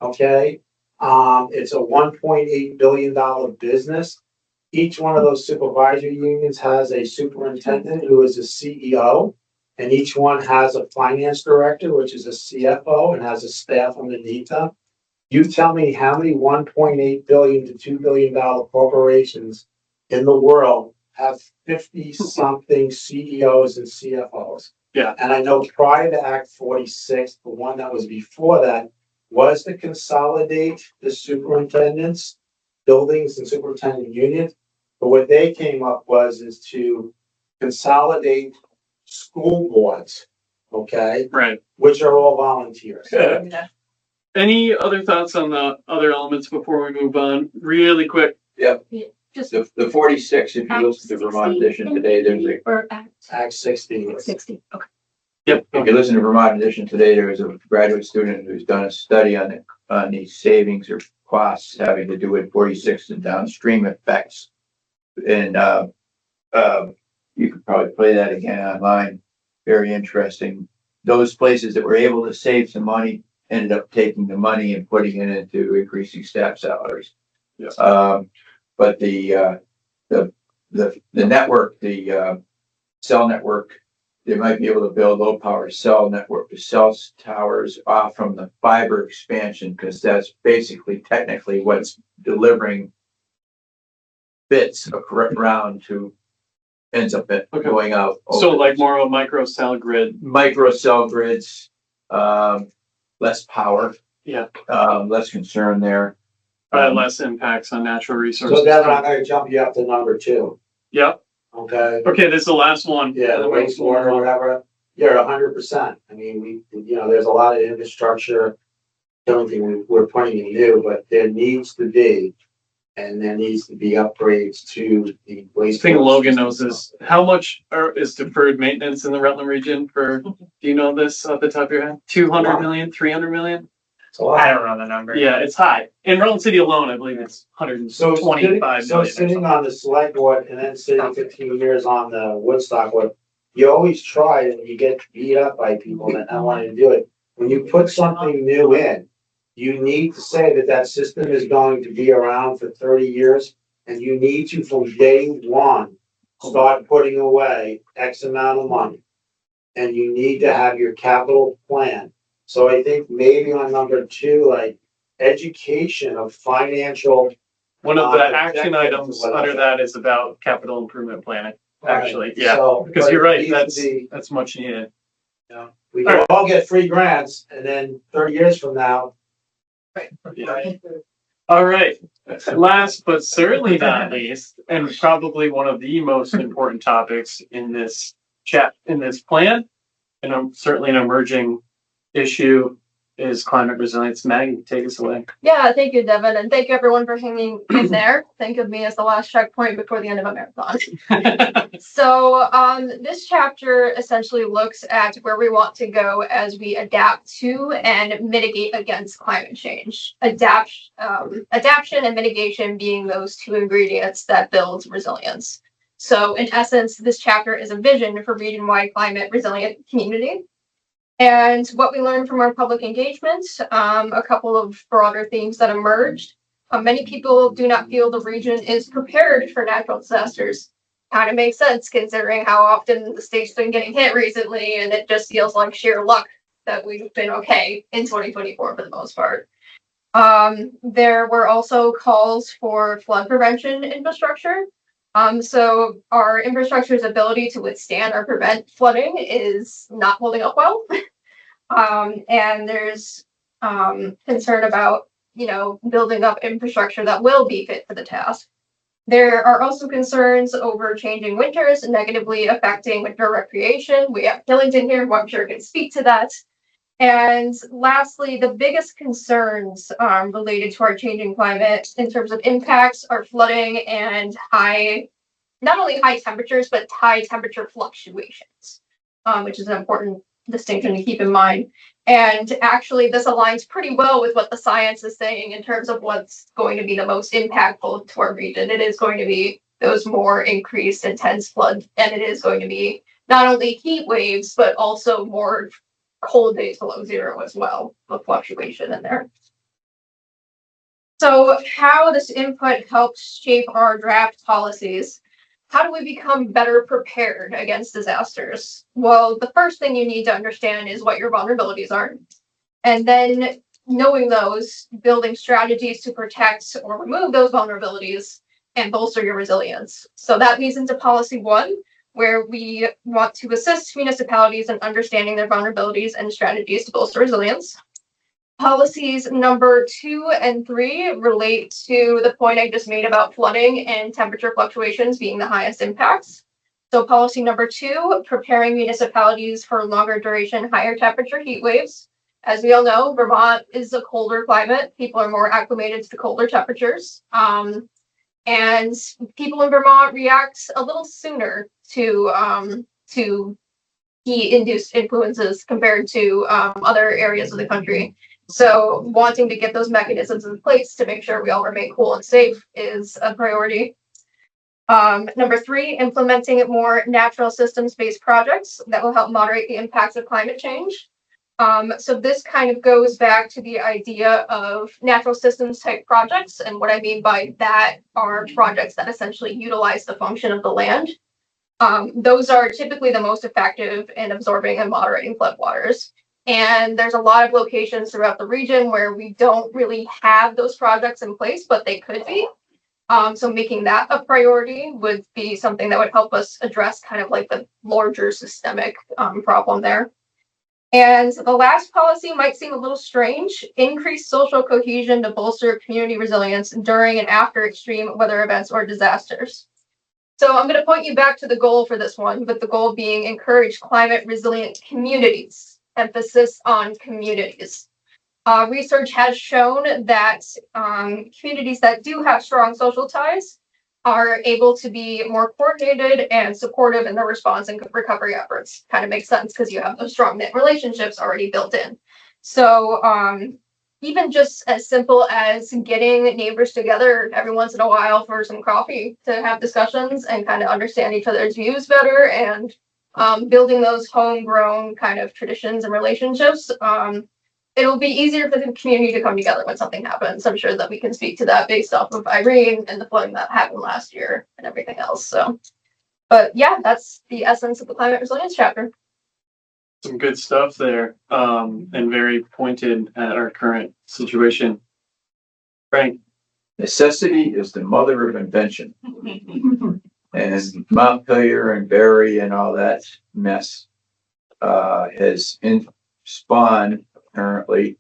Okay. It's a $1.8 billion business. Each one of those supervisory unions has a superintendent who is a CEO, and each one has a finance director, which is a CFO, and has a staff underneath them. You tell me how many $1.8 billion to $2 billion corporations in the world have 50-something CEOs and CFOs. Yeah. And I know prior to Act 46, the one that was before that, was to consolidate the superintendents, buildings and superintendent unions. But what they came up is to consolidate school boards, okay, Right. which are all volunteers. Any other thoughts on the other elements before we move on? Really quick. Just The 46, if you listen to Vermont Edition today, there's a, or Act Act 60. 60, okay. Yep. if you listen to Vermont Edition today, there was a graduate student who's done a study on the savings or costs having to do with 46 and downstream effects. And, you could probably play that again online. Very interesting. Those places that were able to save some money ended up taking the money and putting it into increasing staff salaries. Yes. But the network, the cell network, they might be able to build low power cell network, cell towers off from the fiber expansion, because that's basically technically what's delivering bits around to ends up going out. So like more of a micro cell grid. Micro cell grids, less power. Yeah. Less concern there. Less impacts on natural resources. So Devin, I'm gonna jump you up to number 2, Yep. okay? Okay, this is the last one. Yeah, the wastewater or whatever, you're 100%. I mean, there's a lot of infrastructure. Don't think we're putting in new, but there needs to be upgrades to the wastewater. I think Logan system. knows this. How much is deferred maintenance in the Rutland region for, do you know this off the top of your head? 200 million, 300 million? It's a lot. I don't know the number. Yeah, it's high. In Rutland City alone, I believe it's So 125 so million. or sitting something. on the select board and then sitting 15 years on the Woodstock board, you always try and you get beat up by people that don't want to do it. When you put something new in, you need to say that system is going to be around for 30 years. And you need to, from day one, start putting away X amount of money. And you need to have your capital plan. So I think maybe on number 2, like education of financial. One of the projections action or items whatever. under that is about capital improvement planning, actually. Right. Yeah, So, because but you're it right, needs to be, that's much needed. we can all get free grants and then 30 years from now. Yeah. All right. Last but certainly not least, and probably one of the most important topics in this plan, and certainly an emerging issue, is climate resilience. Maggie, take us away. Yeah, thank you, Devin, and thank you everyone for hanging in there. Think of me as the last checkpoint before the end of a marathon. So this chapter essentially looks at where we want to go as we adapt to and mitigate against climate change. Adaptation and mitigation being those 2 ingredients that build resilience. So in essence, this chapter is a vision for region-wide climate resilient community. And what we learned from our public engagement, a couple of broader themes that emerged. Many people do not feel the region is prepared for natural disasters. Kind of makes sense considering how often the state's been getting hit recently, and it just feels like sheer luck that we've been okay in 2024 for the most part. There were also calls for flood prevention infrastructure. So our infrastructure's ability to withstand or prevent flooding is not holding up well. And there's concern about, building up infrastructure that will be fit for the task. There are also concerns over changing winters negatively affecting winter recreation. We have Killington here, who I'm sure can speak to that. And lastly, the biggest concerns related to our changing climate in terms of impacts are flooding and not only high temperatures, but high temperature fluctuations, which is an important distinction to keep in mind. And actually, this aligns pretty well with what the science is saying in terms of what's going to be the most impactful to our region. It is going to be those more increased intense floods, and it is going to be not only heat waves, but also more cold days below zero as well, the fluctuation in there. So how this input helps shape our draft policies. How do we become better prepared against disasters? Well, the first thing you need to understand is what your vulnerabilities are. And then knowing those, building strategies to protect or remove those vulnerabilities and bolster your resilience. So that leads into policy 1, where we want to assist municipalities in understanding their vulnerabilities and strategies to bolster resilience. Policies number 2 and 3 relate to the point I just made about flooding and temperature fluctuations being the highest impacts. So policy number 2, preparing municipalities for longer duration, higher temperature heat waves. As we all know, Vermont is a colder climate. People are more acclimated to the colder temperatures. And people in Vermont react a little sooner to heat-induced influences compared to other areas of the country. So wanting to get those mechanisms in place to make sure we all remain cool and safe is a priority. Number 3, implementing more natural systems-based projects that will help moderate the impacts of climate change. So this kind of goes back to the idea of natural systems type projects. And what I mean by that are projects that essentially utilize the function of the land. Those are typically the most effective in absorbing and moderating floodwaters. And there's a lot of locations throughout the region where we don't really have those projects in place, but they could be. So making that a priority would be something that would help us address kind of like the larger systemic problem there. And the last policy might seem a little strange: increase social cohesion to bolster community resilience during and after extreme weather events or disasters. So I'm going to point you back to the goal for this one, but the goal being encourage climate resilient communities. Emphasis on communities. Research has shown that communities that do have strong social ties are able to be more coordinated and supportive in their response and recovery efforts. Kind of makes sense because you have those strong knit relationships already built in. So even just as simple as getting neighbors together every once in a while for some coffee to have discussions and kind of understand each other's views better, and building those homegrown kind of traditions and relationships. It'll be easier for the community to come together when something happens. I'm sure that we can speak to that based off of Irene and the flooding that happened last year and everything else. So, but yeah, that's the essence of the climate resilience chapter. Some good stuff there, and very pointed at our current situation. Frank. Necessity is the mother of invention. And Montpelier and Barry and all that mess has spawned apparently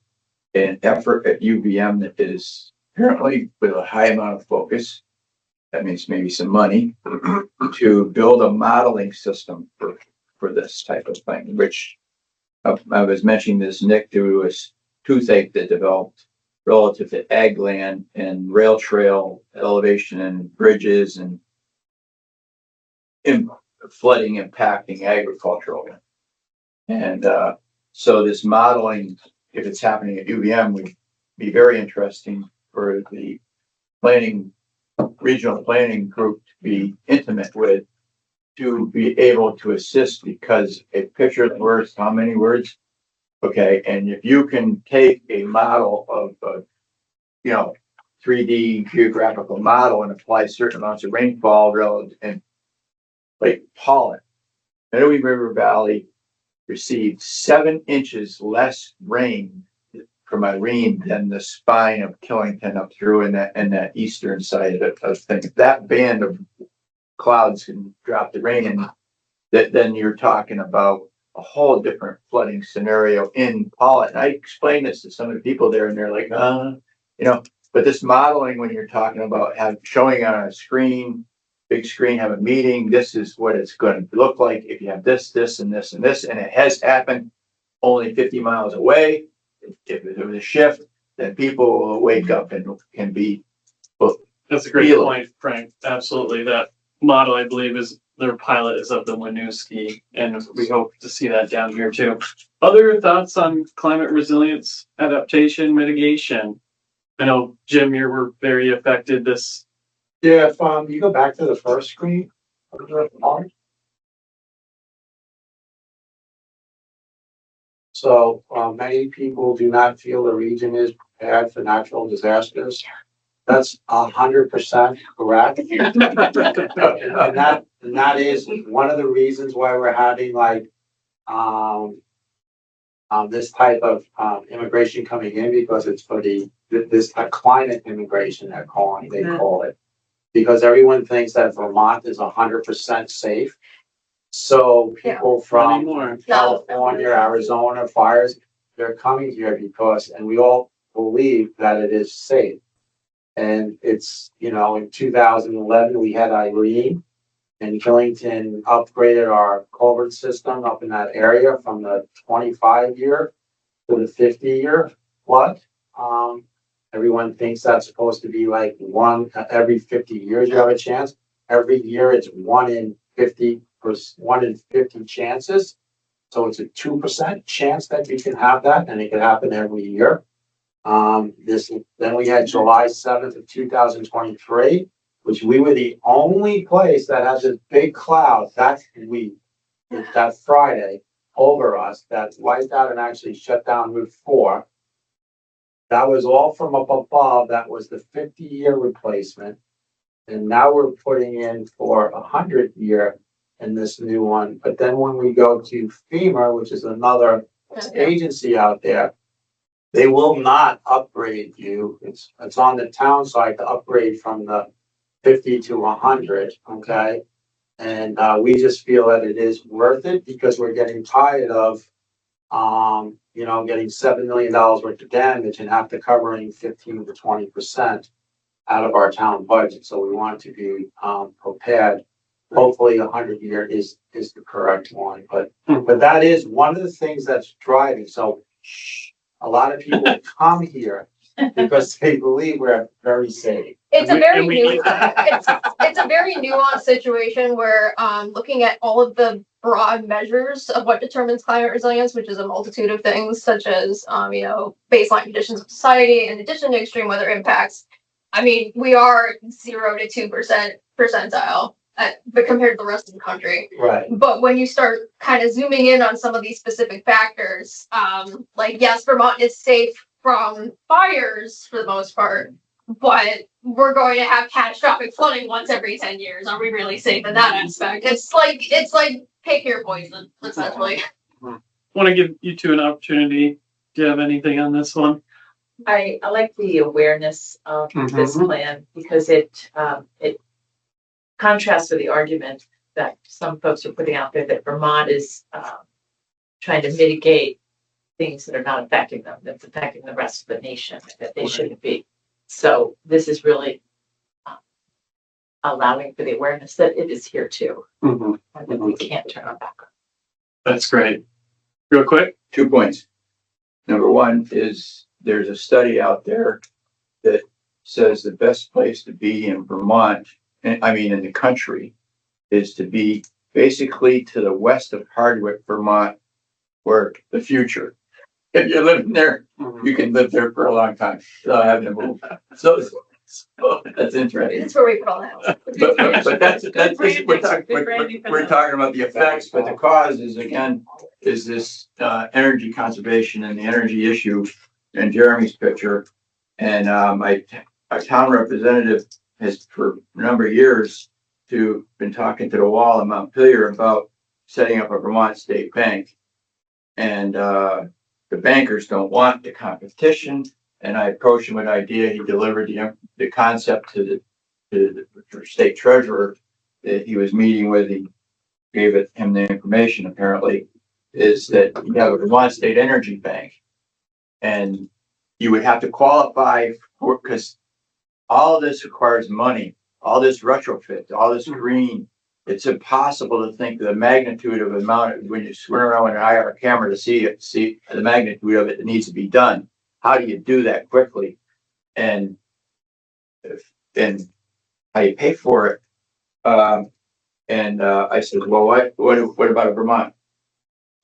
an effort at UVM that is apparently with a high amount of focus. That means maybe some money to build a modeling system for this type of thing, which I was mentioning this, Nick, due to a toothache that developed relative to ag land and rail trail elevation and bridges and flooding impacting agricultural. And so this modeling, if it's happening at UVM, would be very interesting for the regional planning group to be intimate with, to be able to assist, because a picture of words, how many words? Okay, and if you can take a model of 3D geographical model and apply certain amounts of rainfall relative, and like pollen, Meadowy River Valley received 7 inches less rain from Irene than the spine of Killington up through in that eastern side of things. That band of clouds can drop the rain in, then you're talking about a whole different flooding scenario in pollen. And I explained this to some of the people there, and they're like, but this modeling, when you're talking about showing on a screen, big screen, have a meeting, this is what it's going to look like if you have this, this, and this, and this, and it has happened only 50 miles away. If there was a shift, then people will wake up and can be. Well, that's a great point, Frank. Absolutely. That model, I believe, is their pilot is of the Winooski, and we hope to see that down here too. Other thoughts on climate resilience, adaptation, mitigation? I know, Jim, you were very affected this. Yeah, if you go back to the first screen. So many people do not feel the region is prepared for natural disasters. That's 100% correct. and that is one of the reasons why we're having like this type of immigration coming in, because it's for this climate immigration they call it, because everyone thinks that Vermont is 100% safe. So people from California, Arizona, fires, they're coming here because, and we all believe that it is safe. And it's, you know, in 2011, we had Irene, and Killington upgraded our culvert system up in that area from the 25-year to the 50-year flood. Everyone thinks that's supposed to be like one every 50 years you have a chance. Every year it's 1 in 50 chances. So it's a 2% chance that you can have that, and it can happen every year. Then we had July 7th of 2023, which we were the only place that has this big cloud that Friday over us that wiped out and actually shut down Route 4. That was all from up above. That was the 50-year replacement. And now we're putting in for 100-year in this new one. But then when we go to FEMA, which is another agency out there, they will not upgrade you. It's on the town side to upgrade from the 50 to 100, okay? And we just feel that it is worth it because we're getting tired of, you know, getting $7 million worth of damage and have to covering 15 to 20% out of our town budget. So we want to be prepared. Hopefully 100-year is the correct one, but that is one of the things that's driving. So a lot of people come here because they believe we're very safe. It's a very it's a very nuanced situation where looking at all of the broad measures of what determines climate resilience, which is a multitude of things such as you know, baseline conditions of society in addition to extreme weather impacts. I mean, we are 0 to 2% percentile but compared to the rest of the country. Right. But when you start kind of zooming in on some of these specific factors, like yes, Vermont is safe from fires for the most part, but we're going to have catastrophic flooding once every 10 years. Are we really safe in that aspect? It's like pick your poison, essentially. Want to give you two an opportunity. Do you have anything on this one? I like the awareness of this plan because it contrasts with the argument that some folks are putting out there that Vermont is trying to mitigate things that are not affecting them, that's affecting the rest of the nation, that they shouldn't be. So this is really allowing for the awareness that it is here too, and that we can't turn our back on. That's great. Real quick. 2 points. Number one is there's a study out there that says the best place to be in Vermont, in the country, is to be basically to the west of Hardwick, Vermont, where the future. If you're living there, you can live there for a long time without having to move. So that's interesting. That's where we put all the houses. But that's we're talking about the effects, but the cause is this energy conservation and the energy issue in Jeremy's picture. And our town representative has for a number of years been talking to the wall in Montpelier about setting up a Vermont State Bank. And the bankers don't want the competition. And I approached him with an idea. He delivered the concept to the state treasurer that he was meeting with. He gave him the information, apparently, is that you have a Vermont State Energy Bank. And you would have to qualify for, because all of this requires money, all this retrofit, all this green. It's impossible to think of the magnitude of the amount when you swim around with an IR camera to see the magnitude of it that needs to be done. How do you do that quickly? And how you pay for it? I said, well, what about a Vermont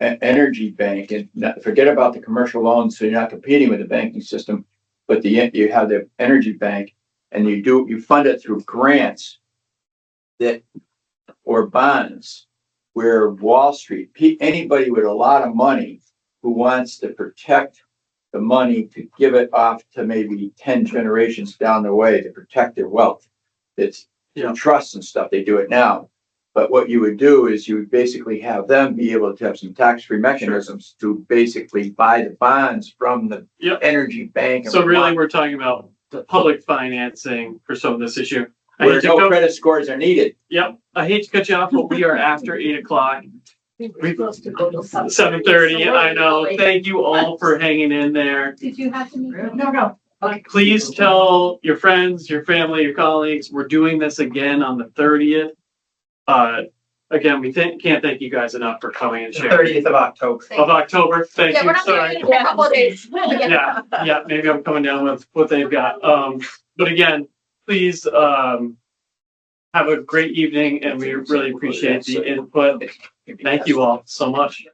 Energy Bank? And forget about the commercial loans, so you're not competing with the banking system, but you have the energy bank, and you fund it through grants or bonds, where Wall Street, anybody with a lot of money who wants to protect the money to give it off to maybe 10 generations down the way to protect their wealth. It's trusts and stuff. They do it now. But what you would do is you would basically have them be able to have some tax-free mechanisms to basically buy the bonds from the energy bank. So really, we're talking about the public financing for some of this issue. Where no credit scores are needed. Yep. I hate to cut you off, but we are after 8 o'clock. We're supposed to go to 7:30, I know. Thank you all for hanging in there. Did you have to meet? No. Please tell your friends, your family, your colleagues, we're doing this again on the 30th. Again, we can't thank you guys enough for coming and The sharing. 30th of October. Of October, thank Yeah, you, we're not sorry. doing it in a couple of days. Yeah, maybe I'm coming down with what they've got. But again, please, have a great evening and we really appreciate the input. Thank you all so much.